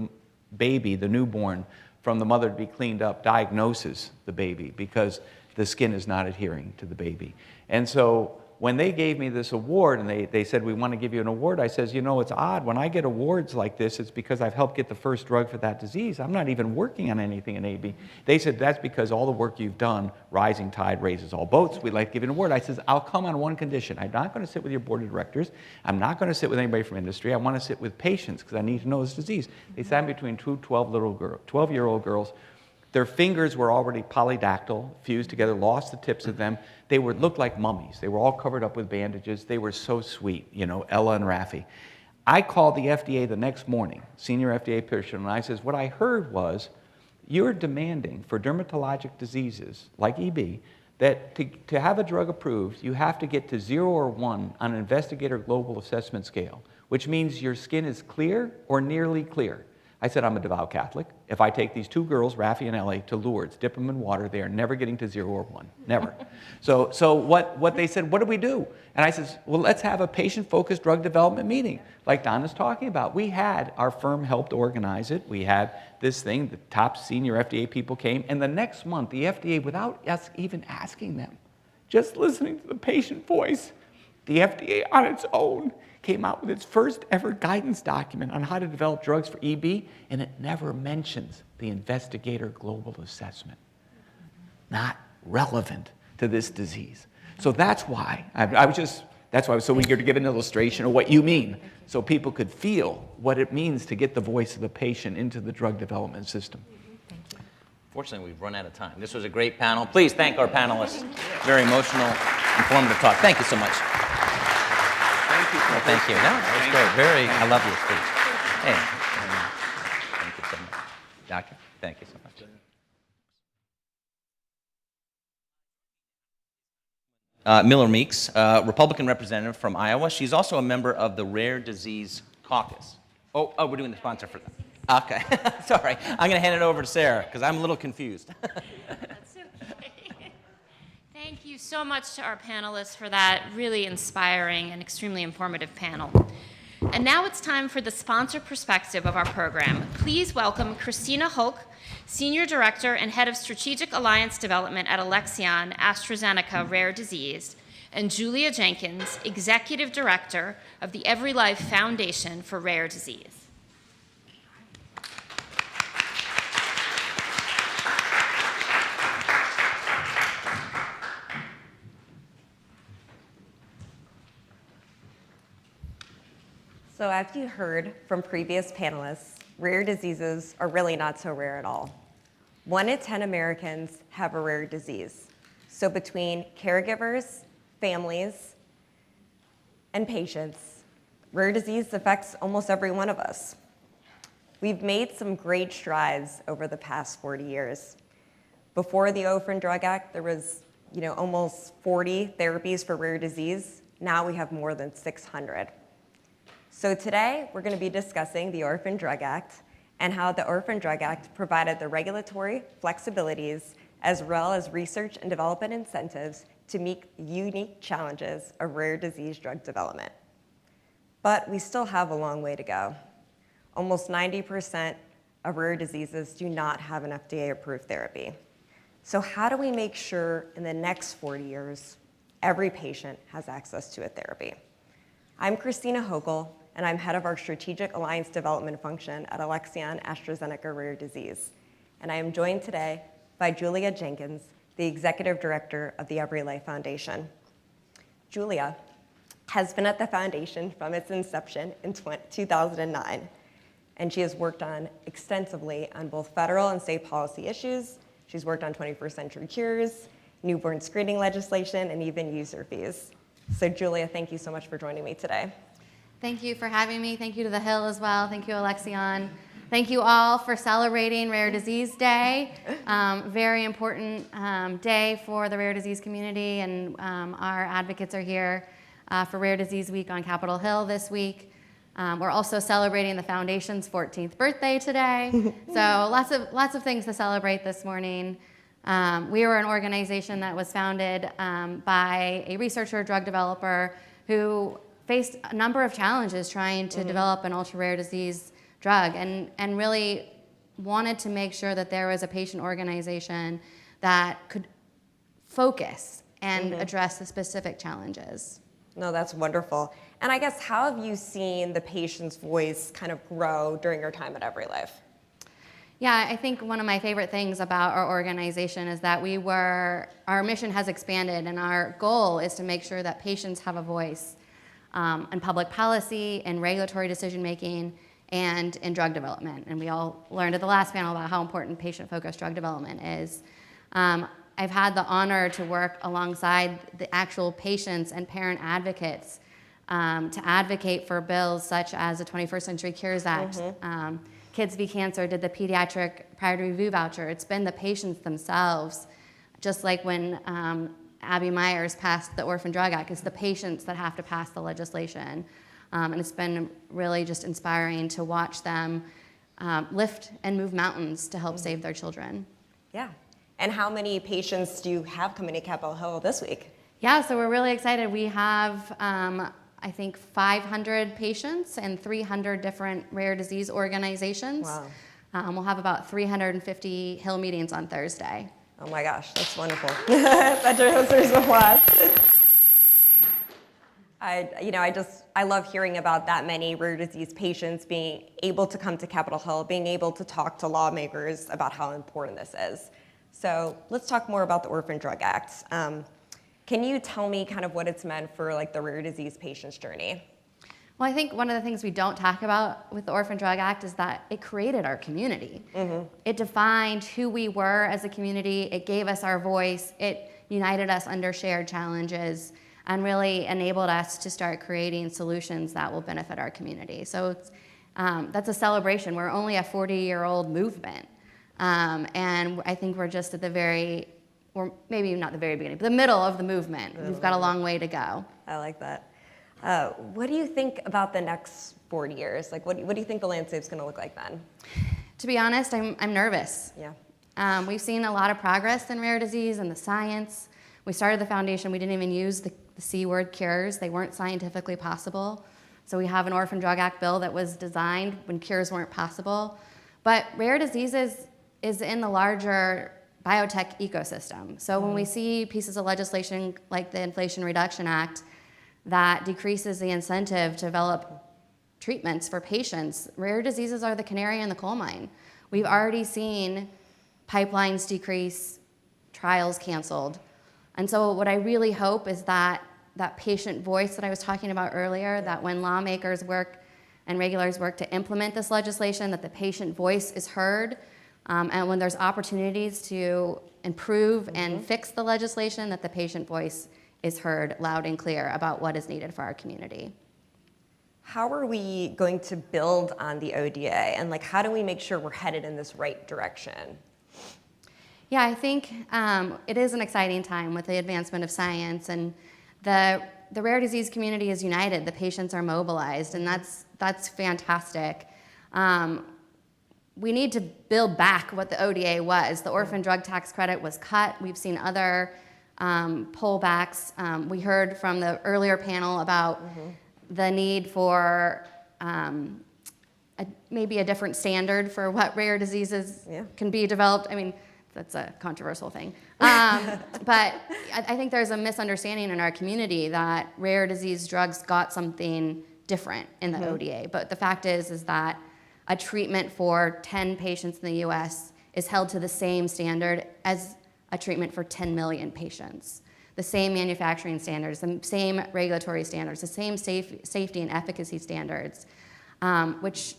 F: baby, the newborn, from the mother to be cleaned up, diagnoses the baby because the skin is not adhering to the baby. And so when they gave me this award and they said, we want to give you an award, I says, you know, it's odd. When I get awards like this, it's because I've helped get the first drug for that disease. I'm not even working on anything in AB. They said, that's because all the work you've done, rising tide raises all boats. We'd like to give you an award. I says, I'll come on one condition. I'm not going to sit with your board of directors. I'm not going to sit with anybody from industry. I want to sit with patients because I need to know this disease. They sat between two 12-year-old girls. Their fingers were already polydactyl, fused together, lost the tips of them. They looked like mummies. They were all covered up with bandages. They were so sweet, you know, Ella and Raffi. I called the FDA the next morning, senior FDA person, and I says, what I heard was, you're demanding for dermatologic diseases like EB that to have a drug approved, you have to get to 0 or 1 on an investigator global assessment scale, which means your skin is clear or nearly clear. I said, I'm a devout Catholic. If I take these 2 girls, Raffi and Ellie, to Lourdes, dip them in water, they are never getting to 0 or 1, never. So what they said, what do we do? And I said, well, let's have a patient-focused drug development meeting, like Donna's talking about. We had, our firm helped organize it. We had this thing, the top senior FDA people came, and the next month, the FDA, without us even asking them, just listening to the patient voice, the FDA on its own came out with its first ever guidance document on how to develop drugs for EB, and it never mentions the investigator global assessment. Not relevant to this disease. So that's why,
G: That's why I was so eager to give an illustration of what you mean, so people could feel what it means to get the voice of the patient into the drug development system.
B: Fortunately, we've run out of time. This was a great panel. Please thank our panelists. Very emotional, informative talk. Thank you so much.
G: Thank you.
B: Well, thank you. No, that was great. Very, I love your speech. Hey, thank you so much. Doctor, thank you so much. Miller Meeks, Republican representative from Iowa. She's also a member of the Rare Disease Caucus. Oh, we're doing the sponsor for them. Okay, sorry. I'm going to hand it over to Sarah because I'm a little confused.
A: That's okay. Thank you so much to our panelists for that really inspiring and extremely informative panel. And now it's time for the sponsor perspective of our program. Please welcome Christina Hoch, Senior Director and Head of Strategic Alliance Development at Alexion AstraZeneca Rare Disease, and Julia Jenkins, Executive Director of the Every Life Foundation for Rare Disease.
H: So as you heard from previous panelists, rare diseases are really not so rare at all. 1 in 10 Americans have a rare disease. So between caregivers, families, and patients, rare disease affects almost every one of us. We've made some great strides over the past 40 years. Before the Orphan Drug Act, there was almost 40 therapies for rare disease. Now we have more than 600. So today, we're going to be discussing the Orphan Drug Act and how the Orphan Drug Act provided the regulatory flexibilities as well as research and development incentives to meet unique challenges of rare disease drug development. But we still have a long way to go. Almost 90% of rare diseases do not have an FDA-approved therapy. So how do we make sure in the next 40 years, every patient has access to a therapy? I'm Christina Hochul, and I'm head of our Strategic Alliance Development Function at Alexion AstraZeneca Rare Disease. And I am joined today by Julia Jenkins, the Executive Director of the Every Life Foundation. Julia has been at the foundation from its inception in 2009, and she has worked extensively on both federal and state policy issues. She's worked on 21st century cures, newborn screening legislation, and even user fees. So Julia, thank you so much for joining me today.
I: Thank you for having me. Thank you to the Hill as well. Thank you, Alexion. Thank you all for celebrating Rare Disease Day. Very important day for the rare disease community, and our advocates are here for Rare Disease Week on Capitol Hill this week. We're also celebrating the foundation's 14th birthday today. So lots of things to celebrate this morning. We were an organization that was founded by a researcher, drug developer, who faced a number of challenges trying to develop an ultra-rare disease drug, and really wanted to make sure that there was a patient organization that could focus and address the specific challenges.
H: No, that's wonderful. And I guess, how have you seen the patient's voice kind of grow during your time at Every Life?
I: Yeah, I think one of my favorite things about our organization is that our mission has expanded, and our goal is to make sure that patients have a voice in public policy and regulatory decision-making and in drug development. And we all learned at the last panel about how important patient-focused drug development is. I've had the honor to work alongside the actual patients and parent advocates to advocate for bills such as the 21st Century Cures Act. Kids v. Cancer did the pediatric priority review voucher. It's been the patients themselves, just like when Abby Myers passed the Orphan Drug Act. It's the patients that have to pass the legislation. And it's been really just inspiring to watch them lift and move mountains to help save their children.
H: Yeah. And how many patients do you have coming to Capitol Hill this week?
I: Yeah, so we're really excited. We have, I think, 500 patients and 300 different rare disease organizations.
H: Wow.
I: We'll have about 350 Hill meetings on Thursday.
H: Oh my gosh, that's wonderful. That deserves an applause. I love hearing about that many rare disease patients being able to come to Capitol Hill, being able to talk to lawmakers about how important this is. So let's talk more about the Orphan Drug Act. Can you tell me kind of what it's meant for like the rare disease patient's journey?
I: Well, I think one of the things we don't talk about with the Orphan Drug Act is that it created our community. It defined who we were as a community. It gave us our voice. It united us under shared challenges and really enabled us to start creating solutions that will benefit our community. So it's, that's a celebration. We're only a 40-year-old movement. And I think we're just at the very, or maybe not the very beginning, but the middle of the movement. We've got a long way to go.
H: I like that. What do you think about the next 40 years? Like, what do you think the landscape's going to look like then?
I: To be honest, I'm nervous.
H: Yeah.
I: We've seen a lot of progress in rare disease and the science. We started the foundation, we didn't even use the C word, cures. They weren't scientifically possible. So we have an Orphan Drug Act bill that was designed when cures weren't possible. But rare diseases is in the larger biotech ecosystem. So when we see pieces of legislation like the Inflation Reduction Act that decreases the incentive to develop treatments for patients, rare diseases are the canary in the coal mine. We've already seen pipelines decrease, trials canceled. And so what I really hope is that that patient voice that I was talking about earlier, that when lawmakers work and regulators work to implement this legislation, that the patient voice is heard, and when there's opportunities to improve and fix the legislation, that the patient voice is heard loud and clear about what is needed for our community.
H: How are we going to build on the ODA, and like how do we make sure we're headed in this right direction?
I: Yeah, I think it is an exciting time with the advancement of science, and the rare disease community is united. The patients are mobilized, and that's fantastic. We need to build back what the ODA was. The orphan drug tax credit was cut. We've seen other pullbacks. We heard from the earlier panel about the need for maybe a different standard for what rare diseases can be developed. I mean, that's a controversial thing. But I think there's a misunderstanding in our community that rare disease drugs got something different in the ODA. But the fact is that a treatment for 10 patients in the US is held to the same standard as a treatment for 10 million patients. The same manufacturing standards, the same regulatory standards, the same safety and efficacy standards, which,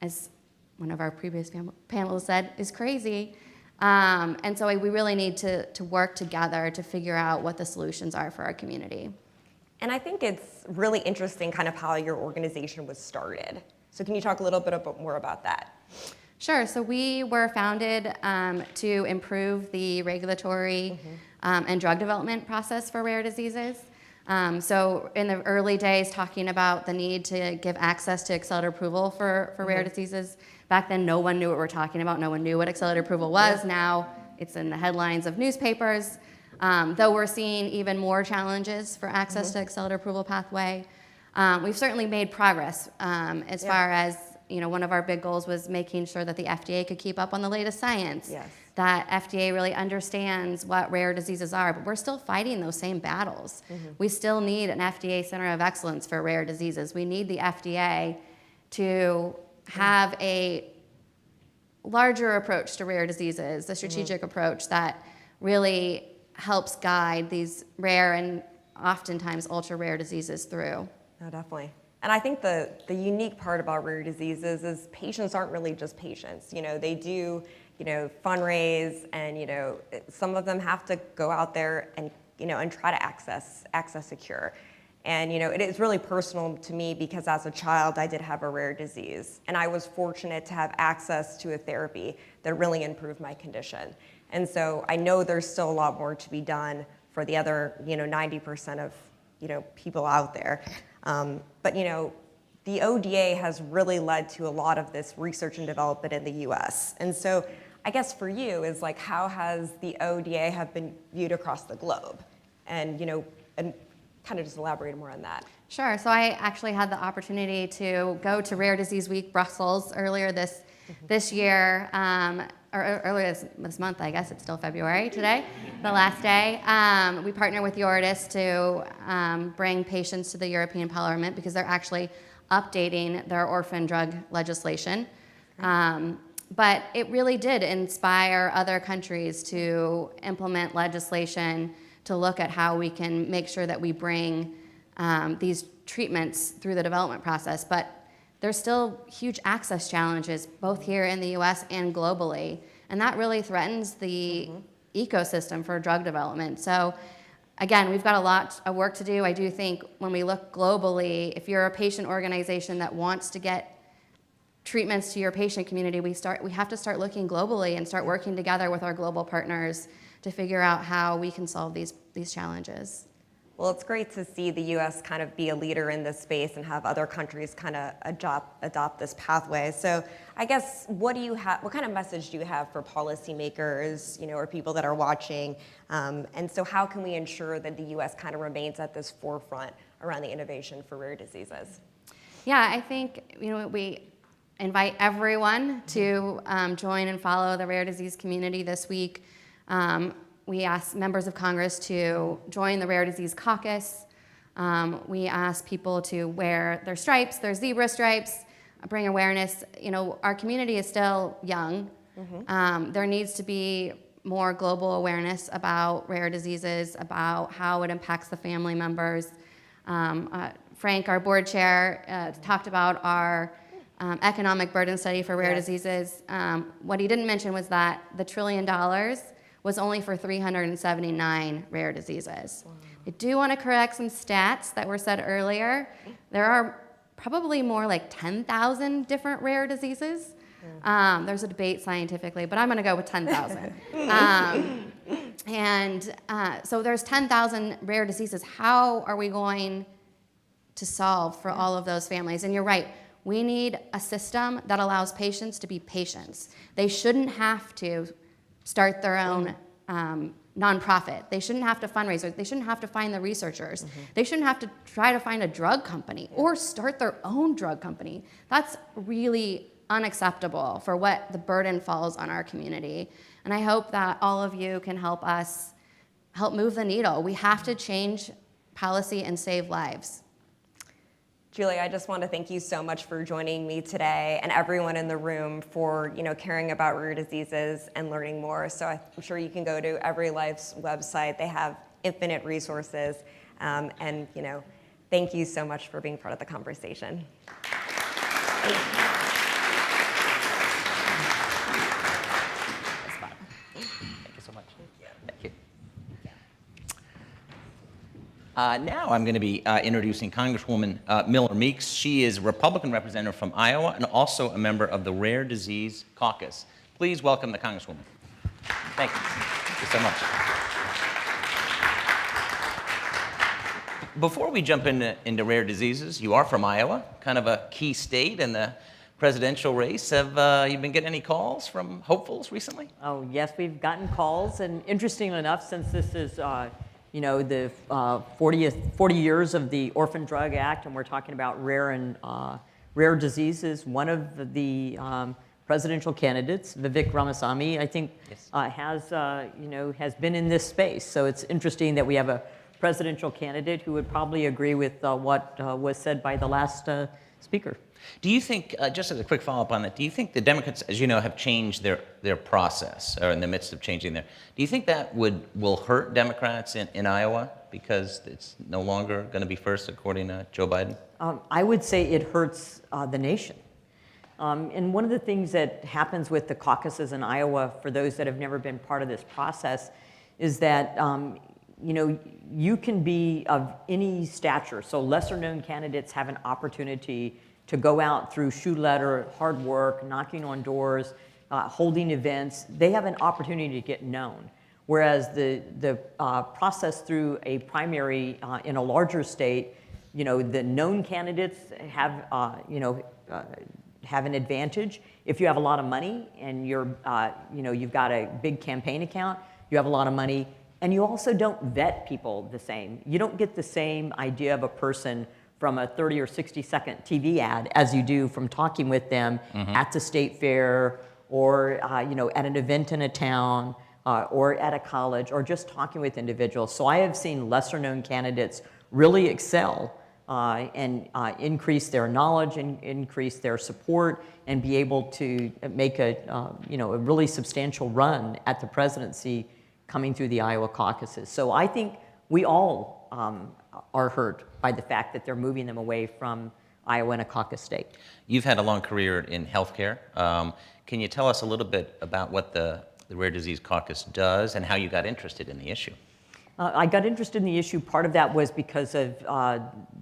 I: as one of our previous panelists said, is crazy. And so we really need to work together to figure out what the solutions are for our community.
H: And I think it's really interesting kind of how your organization was started. So can you talk a little bit more about that?
I: Sure. So we were founded to improve the regulatory and drug development process for rare diseases. So in the early days, talking about the need to give access to accelerated approval for rare diseases, back then no one knew what we're talking about. No one knew what accelerated approval was. Now it's in the headlines of newspapers. Though we're seeing even more challenges for access to accelerated approval pathway, we've certainly made progress as far as, you know, one of our big goals was making sure that the FDA could keep up on the latest science, that FDA really understands what rare diseases are, but we're still fighting those same battles. We still need an FDA Center of Excellence for rare diseases. We need the FDA to have a larger approach to rare diseases, a strategic approach that really helps guide these rare and oftentimes ultra rare diseases through.
H: No, definitely. And I think the unique part about rare diseases is patients aren't really just patients. You know, they do, you know, fundraise, and, you know, some of them have to go out there and, you know, and try to access a cure. And, you know, it is really personal to me because as a child, I did have a rare disease, and I was fortunate to have access to a therapy that really improved my condition. And so I know there's still a lot more to be done for the other, you know, 90% of, you know, people out there. But, you know, the ODA has really led to a lot of this research and development in the US. And so I guess for you is like, how has the ODA have been viewed across the globe? And, you know, and kind of just elaborate more on that.
I: Sure. So I actually had the opportunity to go to Rare Disease Week Brussels earlier this year, or earlier this month, I guess it's still February today, the last day. We partner with Eurydice to bring patients to the European Parliament because they're actually updating their orphan drug legislation. But it really did inspire other countries to implement legislation to look at how we can make sure that we bring these treatments through the development process. But there's still huge access challenges, both here in the US and globally, and that really threatens the ecosystem for drug development. So again, we've got a lot of work to do. I do think when we look globally, if you're a patient organization that wants to get treatments to your patient community, we have to start looking globally and start working together with our global partners to figure out how we can solve these challenges.
H: Well, it's great to see the U.S. kind of be a leader in this space and have other countries kind of adopt this pathway. So I guess what kind of message do you have for policymakers, or people that are watching? And so how can we ensure that the U.S. kind of remains at this forefront around the innovation for rare diseases?
I: Yeah, I think, we invite everyone to join and follow the rare disease community this week. We ask members of Congress to join the Rare Disease Caucus. We ask people to wear their stripes, their zebra stripes, bring awareness. Our community is still young. There needs to be more global awareness about rare diseases, about how it impacts the family members. Frank, our board chair, talked about our economic burden study for rare diseases. What he didn't mention was that the $1 trillion was only for 379 rare diseases. Wow. I do want to correct some stats that were said earlier. There are probably more like 10,000 different rare diseases. There's a debate scientifically, but I'm going to go with 10,000. So there's 10,000 rare diseases. How are we going to solve for all of those families? And you're right. We need a system that allows patients to be patients. They shouldn't have to start their own nonprofit. They shouldn't have to fundraise. They shouldn't have to find the researchers. They shouldn't have to try to find a drug company or start their own drug company. That's really unacceptable for what the burden falls on our community. And I hope that all of you can help us move the needle. We have to change policy and save lives.
H: Julie, I just want to thank you so much for joining me today and everyone in the room for caring about rare diseases and learning more. So I'm sure you can go to EveryLife's website. They have infinite resources. And thank you so much for being part of the conversation.
B: Thank you so much. Thank you. Now I'm going to be introducing Congresswoman Miller Meeks. She is a Republican representative from Iowa and also a member of the Rare Disease Caucus. Please welcome the Congresswoman. Thank you. Thank you so much. Before we jump into rare diseases, you are from Iowa, kind of a key state in the presidential race. Have you been getting any calls from hopefuls recently?
J: Oh, yes, we've gotten calls. And interestingly enough, since this is the 40 years of the Orphan Drug Act, and we're talking about rare diseases. One of the presidential candidates, Vivek Ramaswamy, I think,
B: yes,
J: has been in this space. So it's interesting that we have a presidential candidate who would probably agree with what was said by the last speaker.
B: Do you think, just as a quick follow-up on that, do you think the Democrats, as you know, have changed their process, or in the midst of changing do you think that will hurt Democrats in Iowa because it's no longer going to be first, according to Joe Biden?
J: I would say it hurts the nation. And one of the things that happens with the caucuses in Iowa, for those that have never been part of this process, is that you can be of any stature. So lesser-known candidates have an opportunity to go out through shoe leather, hard work, knocking on doors, holding events. They have an opportunity to get known. Whereas the process through a primary in a larger state, the known candidates have an advantage. If you have a lot of money and you've got a big campaign account, you have a lot of money, and you also don't vet people the same. You don't get the same idea of a person from a 30 or 60-second TV ad as you do from talking with them at the state fair or at an event in a town or at a college or just talking with individuals. So I have seen lesser-known candidates really excel and increase their knowledge and increase their support and be able to make a really substantial run at the presidency coming through the Iowa caucuses. So I think we all are hurt by the fact that they're moving them away from Iowa and a caucus state.
B: You've had a long career in healthcare. Can you tell us a little bit about what the Rare Disease Caucus does and how you got interested in the issue?
J: I got interested in the issue. Part of that was because of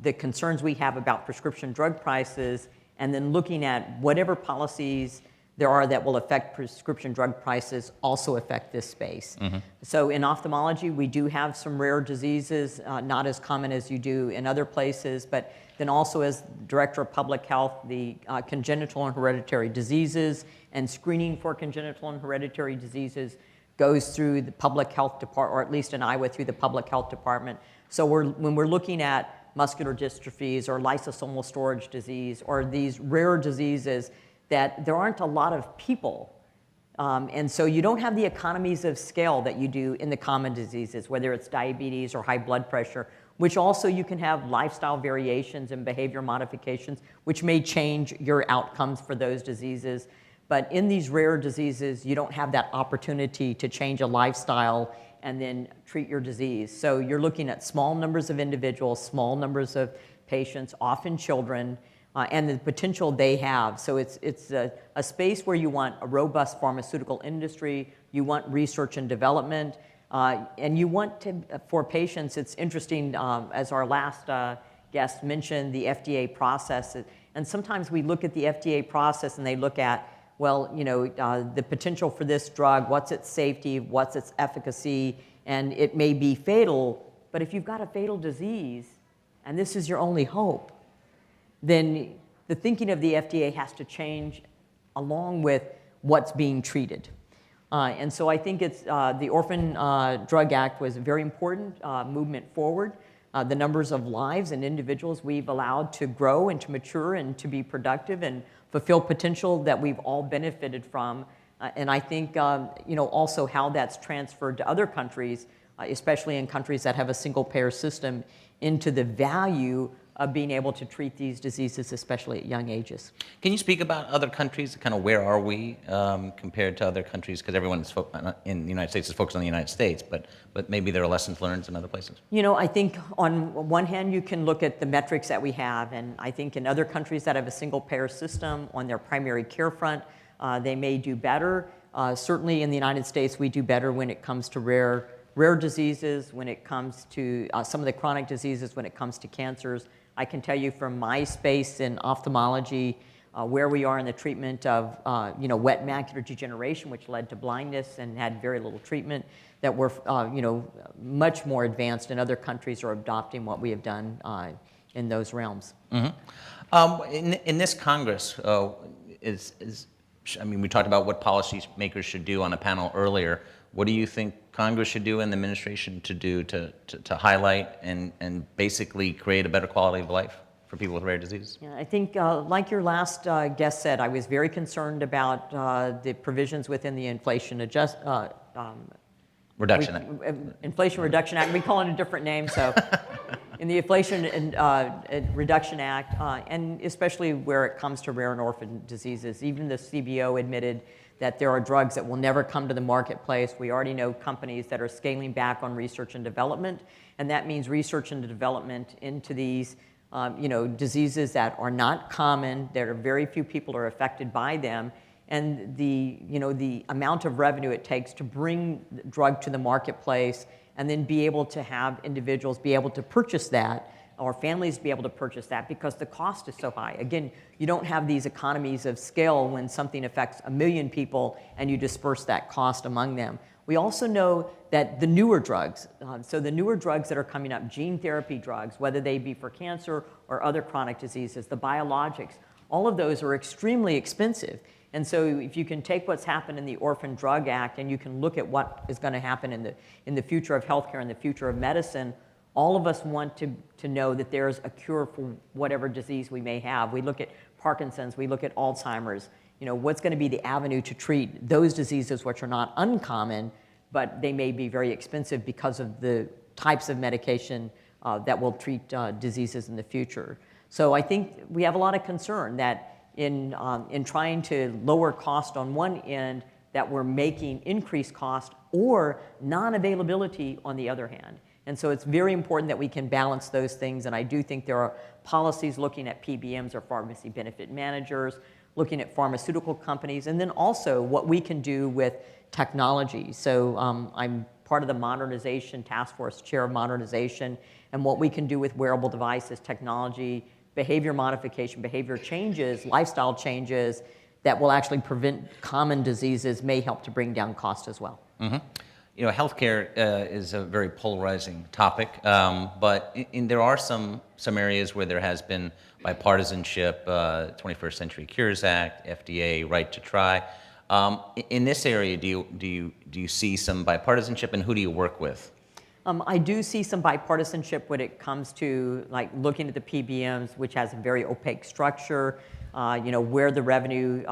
J: the concerns we have about prescription drug prices, and then looking at whatever policies there are that will affect prescription drug prices also affect this space. So in ophthalmology, we do have some rare diseases, not as common as you do in other places, but then also as Director of Public Health, the congenital and hereditary diseases and screening for congenital and hereditary diseases goes through the public health department, or at least in Iowa through the public health department. So when we're looking at muscular dystrophies or lysosomal storage disease or these rare diseases that there aren't a lot of people. And so you don't have the economies of scale that you do in the common diseases, whether it's diabetes or high blood pressure, which also you can have lifestyle variations and behavior modifications, which may change your outcomes for those diseases. But in these rare diseases, you don't have that opportunity to change a lifestyle and then treat your disease. So you're looking at small numbers of individuals, small numbers of patients, often children, and the potential they have. So it's a space where you want a robust pharmaceutical industry, you want research and development, and you want to, for patients, it's interesting, as our last guest mentioned, the FDA process. And sometimes we look at the FDA process and they look at, well, you know, the potential for this drug, what's its safety, what's its efficacy, and it may be fatal, but if you've got a fatal disease and this is your only hope, then the thinking of the FDA has to change along with what's being treated. And so I think it's the Orphan Drug Act was a very important movement forward. The numbers of lives and individuals we've allowed to grow and to mature and to be productive and fulfill potential that we've all benefited from. And I think you know, also how that's transferred to other countries, especially in countries that have a single payer system, into the value of being able to treat these diseases, especially at young ages.
B: Can you speak about other countries? Kind of where are we compared to other countries? Because everyone is in the United States is focused on the United States, but maybe there are lessons learned in other places.
J: You know, I think on one hand, you can look at the metrics that we have, and I think in other countries that have a single payer system on their primary care front, they may do better. Certainly in the United States, we do better when it comes to rare diseases, when it comes to some of the chronic diseases, when it comes to cancers. I can tell you from my space in ophthalmology, where we are in the treatment of you know, wet macular degeneration, which led to blindness and had very little treatment, that we're you know, much more advanced, and other countries are adopting what we have done in those realms.
B: In this Congress, I mean, we talked about what policymakers should do on a panel earlier. What do you think Congress should do and the administration to do to highlight and basically create a better quality of life for people with rare diseases?
J: Yeah, I think, like your last guest said, I was very concerned about the provisions within the Inflation
B: Reduction Act.
J: Inflation Reduction Act. We call it a different name, so in the Inflation Reduction Act, and especially where it comes to rare and orphan diseases. Even the CBO admitted that there are drugs that will never come to the marketplace. We already know companies that are scaling back on research and development, and that means research and development into these you know, diseases that are not common, that are very few people are affected by them, and the, you know, the amount of revenue it takes to bring the drug to the marketplace and then be able to have individuals be able to purchase that, or families be able to purchase that, because the cost is so high. Again, you don't have these economies of scale when something affects 1 million people and you disperse that cost among them. We also know that the newer drugs, so the newer drugs that are coming up, gene therapy drugs, whether they be for cancer or other chronic diseases, the biologics, all of those are extremely expensive. And so if you can take what's happened in the Orphan Drug Act and you can look at what is going to happen in the future of healthcare and the future of medicine, all of us want to know that there's a cure for whatever disease we may have. We look at Parkinson's, we look at Alzheimer's. You know, what's going to be the avenue to treat those diseases which are not uncommon, but they may be very expensive because of the types of medication that will treat diseases in the future. So I think we have a lot of concern that in trying to lower cost on one end, that we're making increased cost or non-availability on the other hand. And so it's very important that we can balance those things, and I do think there are policies looking at PBMs or pharmacy benefit managers, looking at pharmaceutical companies, and then also what we can do with technology. So I'm part of the modernization task force, chair of modernization, and what we can do with wearable devices, technology, behavior modification, behavior changes, lifestyle changes that will actually prevent common diseases may help to bring down cost as well.
B: Mm-hmm. You know, healthcare is a very polarizing topic, but there are some areas where there has been bipartisanship, 21st Century Cures Act, FDA, right to try. In this area, do you see some bipartisanship, and who do you work with?
J: I do see some bipartisanship when it comes to like looking at the PBMs, which has a very opaque structure, you know, where the revenue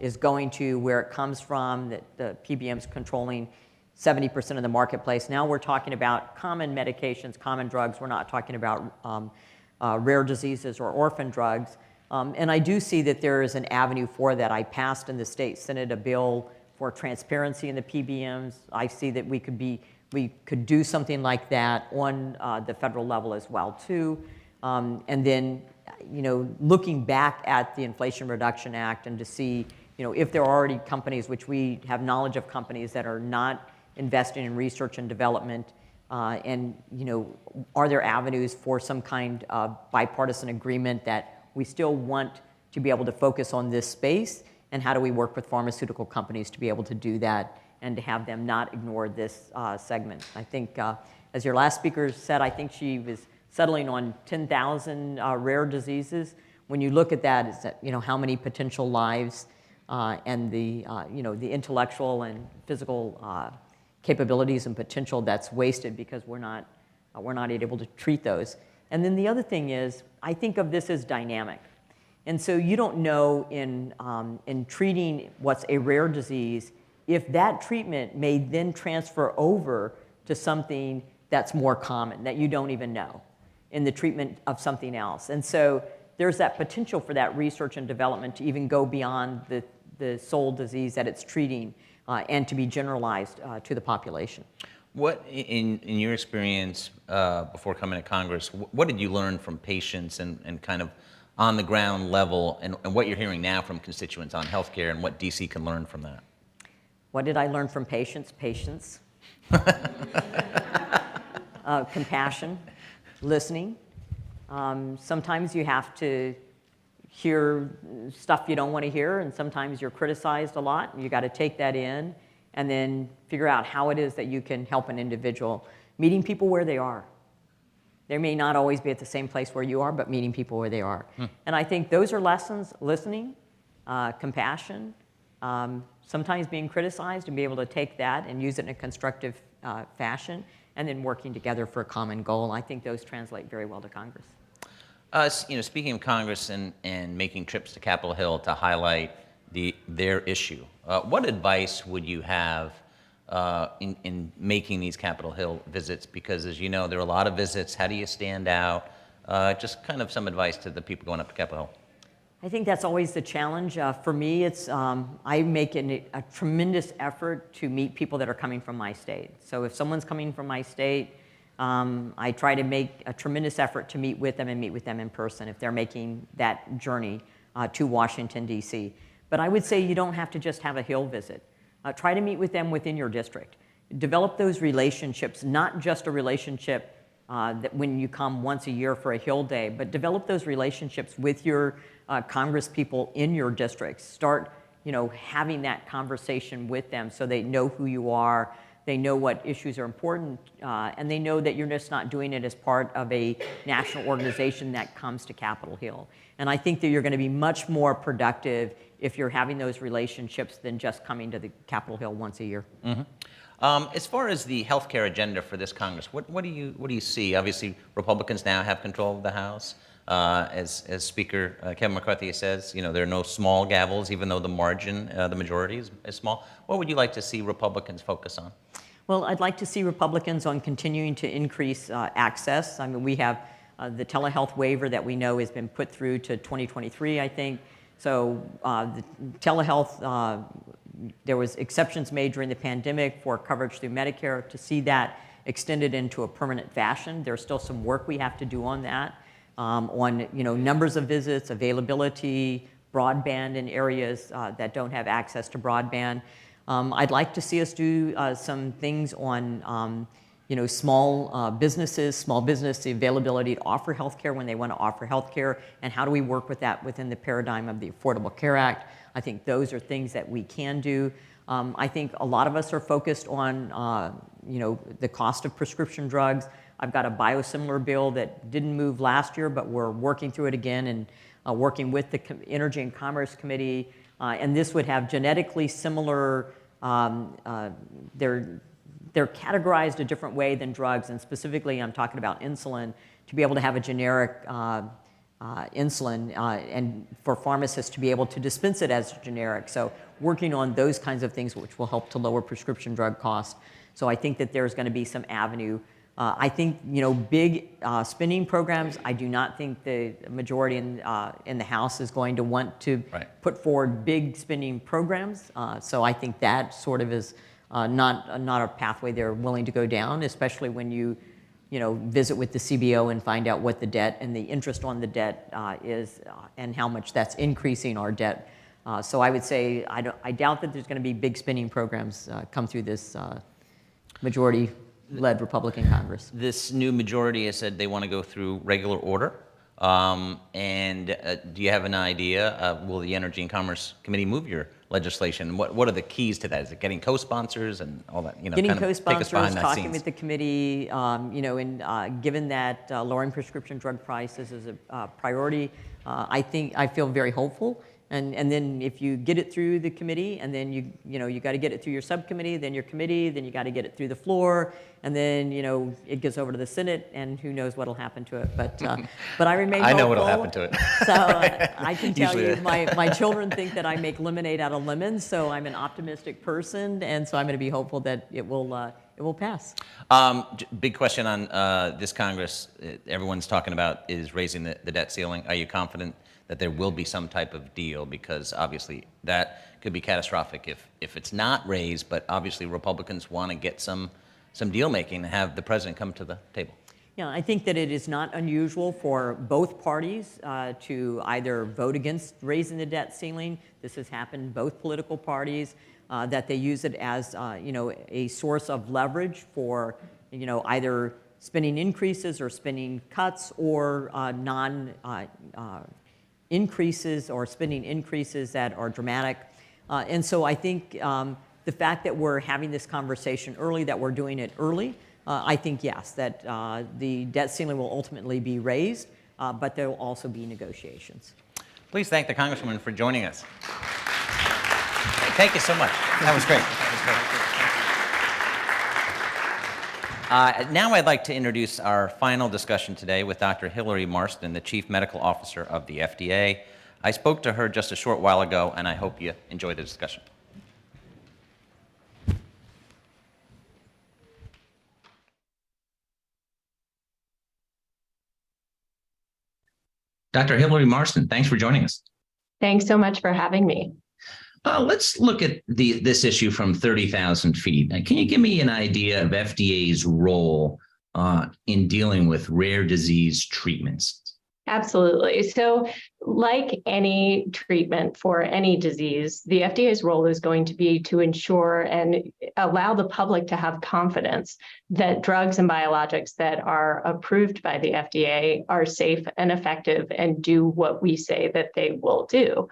J: is going to, where it comes from, that the PBM's controlling 70% of the marketplace. Now we're talking about common medications, common drugs. We're not talking about rare diseases or orphan drugs. And I do see that there is an avenue for that. I passed in the state Senate a bill for transparency in the PBMs. I see that we could do something like that on the federal level as well too. And then, you know, looking back at the Inflation Reduction Act and to see, you know, if there are already companies, which we have knowledge of companies that are not investing in research and development, and, you know, are there avenues for some kind of bipartisan agreement that we still want to be able to focus on this space, and how do we work with pharmaceutical companies to be able to do that and to have them not ignore this segment. I think, as your last speaker said, I think she was settling on 10,000 rare diseases. When you look at that, it's that, you know, how many potential lives and the, you know, the intellectual and physical capabilities and potential that's wasted because we're not able to treat those. And then the other thing is, I think of this as dynamic. And so you don't know in treating what's a rare disease if that treatment may then transfer over to something that's more common, that you don't even know, in the treatment of something else. And so there's that potential for that research and development to even go beyond the sole disease that it's treating and to be generalized to the population.
B: What, in your experience before coming to Congress, what did you learn from patients and kind of on the ground level, and what you're hearing now from constituents on healthcare, and what DC can learn from that?
J: What did I learn from patients? Patience. Compassion, listening. Sometimes you have to hear stuff you don't want to hear, and sometimes you're criticized a lot, and you got to take that in and then figure out how it is that you can help an individual. Meeting people where they are. They may not always be at the same place where you are, but meeting people where they are. And I think those are lessons: listening, compassion, sometimes being criticized and be able to take that and use it in a constructive fashion, and then working together for a common goal. I think those translate very well to Congress.
B: You know, speaking of Congress and making trips to Capitol Hill to highlight their issue, what advice would you have in making these Capitol Hill visits? Because, as you know, there are a lot of visits. How do you stand out? Just kind of some advice to the people going up to Capitol Hill.
J: I think that's always the challenge. For me, it's I make a tremendous effort to meet people that are coming from my state. So if someone's coming from my state, I try to make a tremendous effort to meet with them and meet with them in person if they're making that journey to Washington, D.C. But I would say you don't have to just have a Hill visit. Try to meet with them within your district. Develop those relationships, not just a relationship that when you come once a year for a Hill Day, but develop those relationships with your Congress people in your districts. Start, you know, having that conversation with them so they know who you are, they know what issues are important, and they know that you're just not doing it as part of a national organization that comes to Capitol Hill. And I think that you're going to be much more productive if you're having those relationships than just coming to the Capitol Hill once a year.
B: As far as the healthcare agenda for this Congress, what do you see? Obviously, Republicans now have control of the House. As Speaker Kevin McCarthy says, you know, there are no small gavels, even though the margin, the majority is small. What would you like to see Republicans focus on?
J: Well, I'd like to see Republicans on continuing to increase access. I mean, we have the telehealth waiver that we know has been put through to 2023, I think. So the telehealth there was exceptions made during the pandemic for coverage through Medicare. To see that extended into a permanent fashion, there's still some work we have to do on that, on numbers of visits, availability, broadband in areas that don't have access to broadband. I'd like to see us do some things on small businesses, small business, the availability to offer healthcare when they want to offer healthcare, and how do we work with that within the paradigm of the Affordable Care Act. I think those are things that we can do. I think a lot of us are focused on the cost of prescription drugs. I've got a biosimilar bill that didn't move last year, but we're working through it again and working with the Energy and Commerce Committee. And this would have genetically similar, they're categorized a different way than drugs, and specifically I'm talking about insulin, to be able to have a generic insulin and for pharmacists to be able to dispense it as generic. So working on those kinds of things which will help to lower prescription drug costs. So I think that there's going to be some avenue. I think big spending programs, I do not think the majority in the House is going to want to put forward big spending programs. So I think that sort of is not a pathway they're willing to go down, especially when you visit with the CBO and find out what the debt and the interest on the debt is, and how much that's increasing our debt. So I would say I doubt that there's going to be big spending programs come through this majority-led Republican Congress.
B: This new majority has said they want to go through regular order. Do you have an idea, will the Energy and Commerce Committee move your legislation? What are the keys to that? Is it getting co-sponsors and all that?
J: Getting co-sponsors, talking with the committee, and given that lowering prescription drug prices is a priority, I feel very hopeful. And then if you get it through the committee, and then you got to get it through your subcommittee, then your committee, then you got to get it through the floor, and then it gets over to the Senate, and who knows what'll happen to it. But I remain hopeful.
B: I know what'll happen to it.
J: So I can tell you, my children think that I make lemonade out of lemons, so I'm an optimistic person, and so I'm going to be hopeful that it will pass.
B: Big question on this Congress. Everyone's talking about is raising the debt ceiling. Are you confident that there will be some type of deal? Because obviously that could be catastrophic if it's not raised, but obviously Republicans want to get some deal making and have the president come to the table.
J: Yeah, I think that it is not unusual for both parties to either vote against raising the debt ceiling. This has happened in both political parties, that they use it as a source of leverage for either spending increases or spending cuts, or increases or spending increases that are dramatic. And so I think the fact that we're having this conversation early, that we're doing it early, I think, yes, that the debt ceiling will ultimately be raised, but there will also be negotiations.
B: Please thank the Congresswoman for joining us. Thank you so much. That was great. Now I'd like to introduce our final discussion today with Dr. Hillary Marston, the Chief Medical Officer of the FDA. I spoke to her just a short while ago, and I hope you enjoy the discussion. Dr. Hillary Marston, thanks for joining us.
K: Thanks so much for having me.
B: Let's look at this issue from 30,000 feet. Can you give me an idea of FDA's role in dealing with rare disease treatments?
K: Absolutely. So like any treatment for any disease, the FDA's role is going to be to ensure and allow the public to have confidence that drugs and biologics that are approved by the FDA are safe and effective and do what we say that they will do.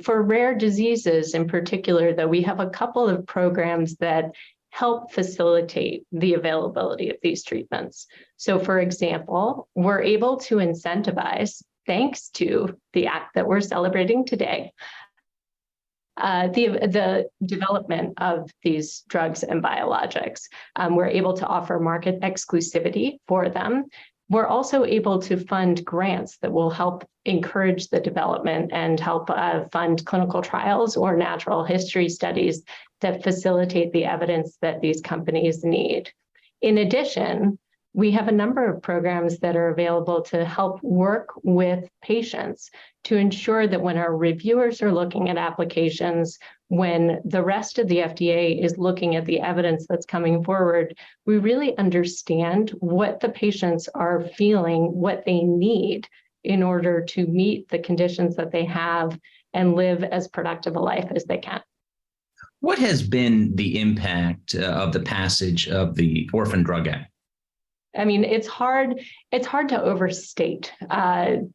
K: For rare diseases in particular, though, we have a couple of programs that help facilitate the availability of these treatments. So for example, we're able to incentivize, thanks to the act that we're celebrating today, the development of these drugs and biologics. We're able to offer market exclusivity for them. We're also able to fund grants that will help encourage the development and help fund clinical trials or natural history studies that facilitate the evidence that these companies need. In addition, we have a number of programs that are available to help work with patients to ensure that when our reviewers are looking at applications, when the rest of the FDA is looking at the evidence that's coming forward, we really understand what the patients are feeling, what they need in order to meet the conditions that they have and live as productive a life as they can.
B: What has been the impact of the passage of the Orphan Drug Act?
K: I mean, it's hard to overstate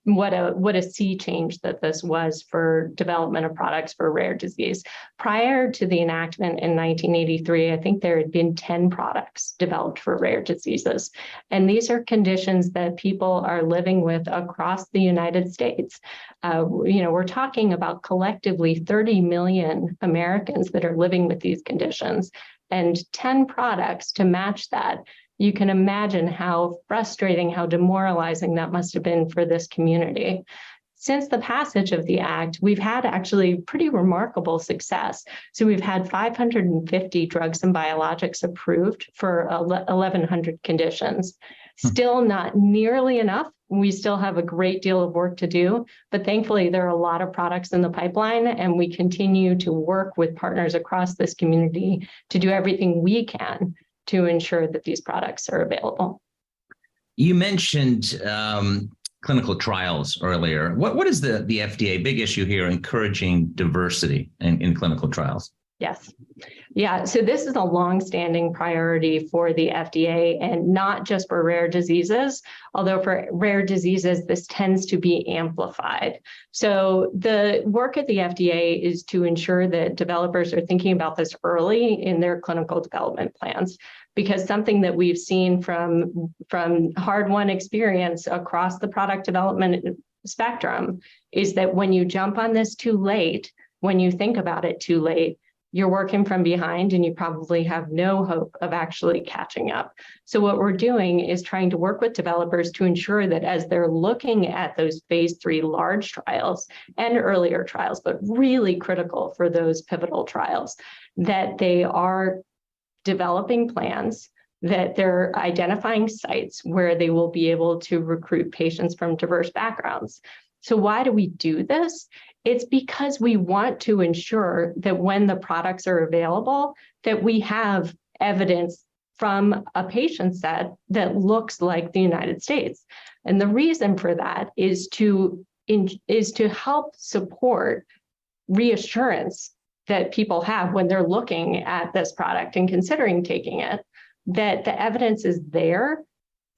K: what a sea change that this was for development of products for rare disease. Prior to the enactment in 1983, I think there had been 10 products developed for rare diseases. And these are conditions that people are living with across the United States. We're talking about collectively 30 million Americans that are living with these conditions, and 10 products to match that. You can imagine how frustrating, how demoralizing that must have been for this community. Since the passage of the act, we've had actually pretty remarkable success. So we've had 550 drugs and biologics approved for 1,100 conditions. Still not nearly enough. We still have a great deal of work to do, but thankfully there are a lot of products in the pipeline, and we continue to work with partners across this community to do everything we can to ensure that these products are available.
B: You mentioned clinical trials earlier. What is the FDA big issue here, encouraging diversity in clinical trials?
K: Yes. Yeah, so this is a longstanding priority for the FDA, and not just for rare diseases, although for rare diseases, this tends to be amplified. So the work at the FDA is to ensure that developers are thinking about this early in their clinical development plans, because something that we've seen from hard-won experience across the product development spectrum is that when you jump on this too late, when you think about it too late, you're working from behind and you probably have no hope of actually catching up. So what we're doing is trying to work with developers to ensure that as they're looking at those phase 3 large trials and earlier trials, but really critical for those pivotal trials, that they are developing plans, that they're identifying sites where they will be able to recruit patients from diverse backgrounds. So why do we do this? It's because we want to ensure that when the products are available, that we have evidence from a patient set that looks like the United States. And the reason for that is to help support reassurance that people have when they're looking at this product and considering taking it, that the evidence is there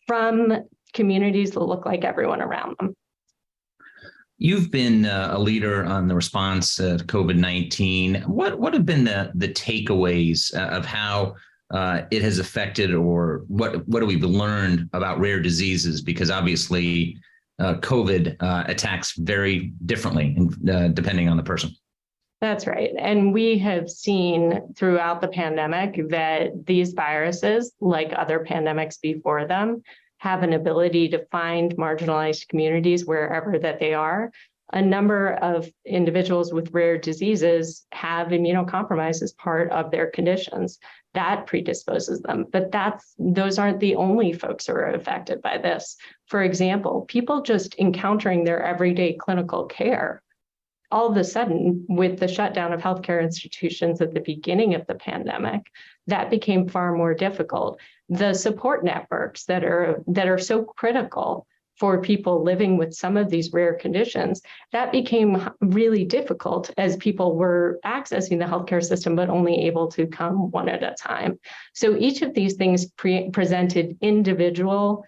K: from communities that look like everyone around them.
B: You've been a leader on the response to COVID-19. What have been the takeaways of how it has affected, or what have we learned about rare diseases? Because obviously COVID attacks very differently depending on the person.
K: That's right. And we have seen throughout the pandemic that these viruses, like other pandemics before them, have an ability to find marginalized communities wherever that they are. A number of individuals with rare diseases have immunocompromise as part of their conditions. That predisposes them, but those aren't the only folks who are affected by this. For example, people just encountering their everyday clinical care, all of a sudden, with the shutdown of healthcare institutions at the beginning of the pandemic, that became far more difficult. The support networks that are so critical for people living with some of these rare conditions, that became really difficult as people were accessing the healthcare system, but only able to come one at a time. So each of these things presented individual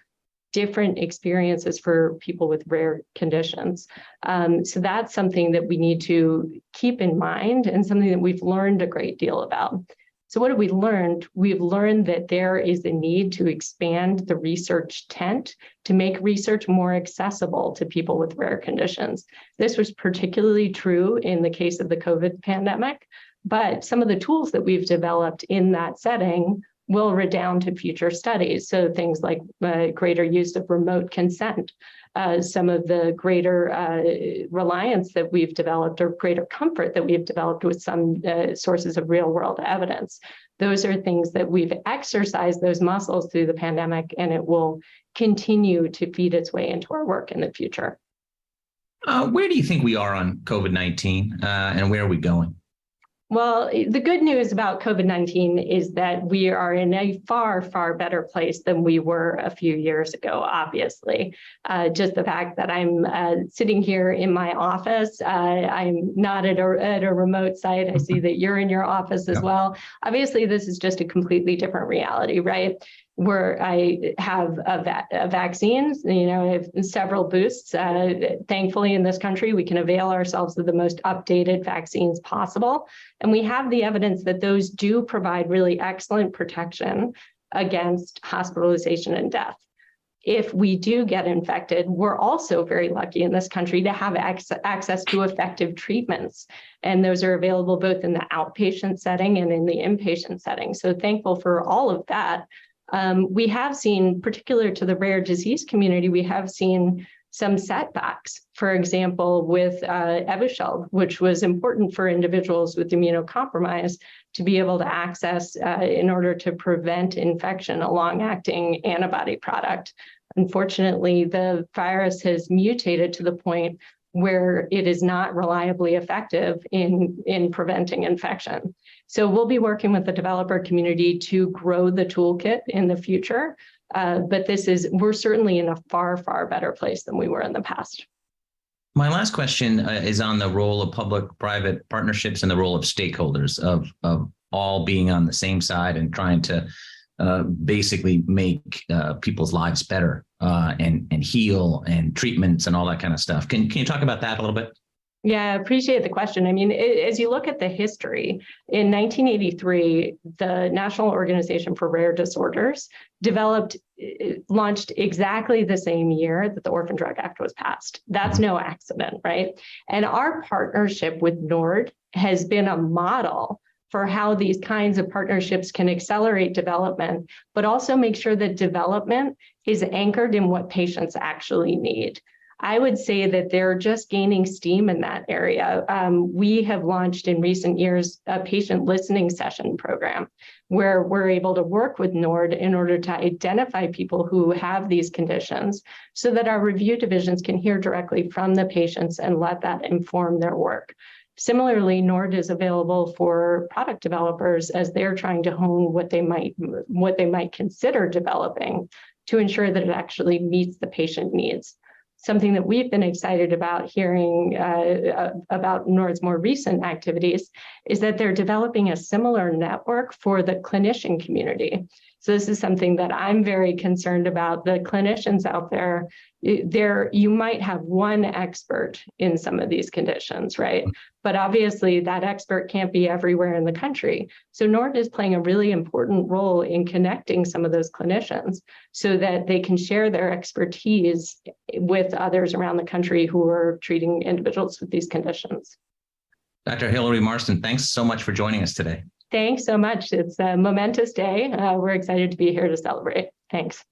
K: different experiences for people with rare conditions. So that's something that we need to keep in mind, and something that we've learned a great deal about. So what have we learned? We've learned that there is a need to expand the research tent to make research more accessible to people with rare conditions. This was particularly true in the case of the COVID pandemic, but some of the tools that we've developed in that setting will redound to future studies. So things like greater use of remote consent, some of the greater reliance that we've developed or greater comfort that we've developed with some sources of real world evidence. Those are things that we've exercised those muscles through the pandemic, and it will continue to feed its way into our work in the future.
L: Where do you think we are on COVID-19 and where are we going?
K: Well, the good news about COVID-19 is that we are in a far, far better place than we were a few years ago, obviously. Just the fact that I'm sitting here in my office, I'm not at a remote site. I see that you're in your office as well. Obviously, this is just a completely different reality, right? Where I have vaccines, I have several boosts. Thankfully, in this country, we can avail ourselves of the most updated vaccines possible. And we have the evidence that those do provide really excellent protection against hospitalization and death. If we do get infected, we're also very lucky in this country to have access to effective treatments. And those are available both in the outpatient setting and in the inpatient setting. So thankful for all of that. We have seen, particular to the rare disease community, we have seen some setbacks. For example, with Evusheld, which was important for individuals with immunocompromise to be able to access in order to prevent infection, a long-acting antibody product. Unfortunately, the virus has mutated to the point where it is not reliably effective in preventing infection. So we'll be working with the developer community to grow the toolkit in the future, but we're certainly in a far, far better place than we were in the past.
L: My last question is on the role of public-private partnerships and the role of stakeholders of all being on the same side and trying to basically make people's lives better and heal and treatments and all that kind of stuff. Can you talk about that a little bit?
K: Yeah, I appreciate the question. I mean, as you look at the history, in 1983, the National Organization for Rare Disorders launched exactly the same year that the Orphan Drug Act was passed. That's no accident, right? And our partnership with NORD has been a model for how these kinds of partnerships can accelerate development, but also make sure that development is anchored in what patients actually need. I would say that they're just gaining steam in that area. We have launched in recent years a patient listening session program where we're able to work with NORD in order to identify people who have these conditions so that our review divisions can hear directly from the patients and let that inform their work. Similarly, NORD is available for product developers as they're trying to hone what they might consider developing to ensure that it actually meets the patient needs. Something that we've been excited about hearing about NORD's more recent activities is that they're developing a similar network for the clinician community. So this is something that I'm very concerned about. The clinicians out there, you might have one expert in some of these conditions, right? But obviously that expert can't be everywhere in the country. So NORD is playing a really important role in connecting some of those clinicians so that they can share their expertise with others around the country who are treating individuals with these conditions.
L: Dr. Hillary Marston, thanks so much for joining us today.
K: Thanks so much. It's a momentous day. We're excited to be here to celebrate. Thanks.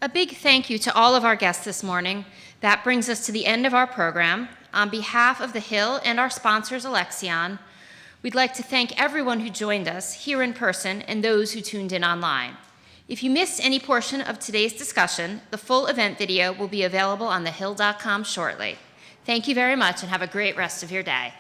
A: A big thank you to all of our guests this morning. That brings us to the end of our program. On behalf of the Hill and our sponsors, Alexion, we'd like to thank everyone who joined us here in person and those who tuned in online. If you missed any portion of today's discussion, the full event video will be available on thehill.com shortly. Thank you very much and have a great rest of your day.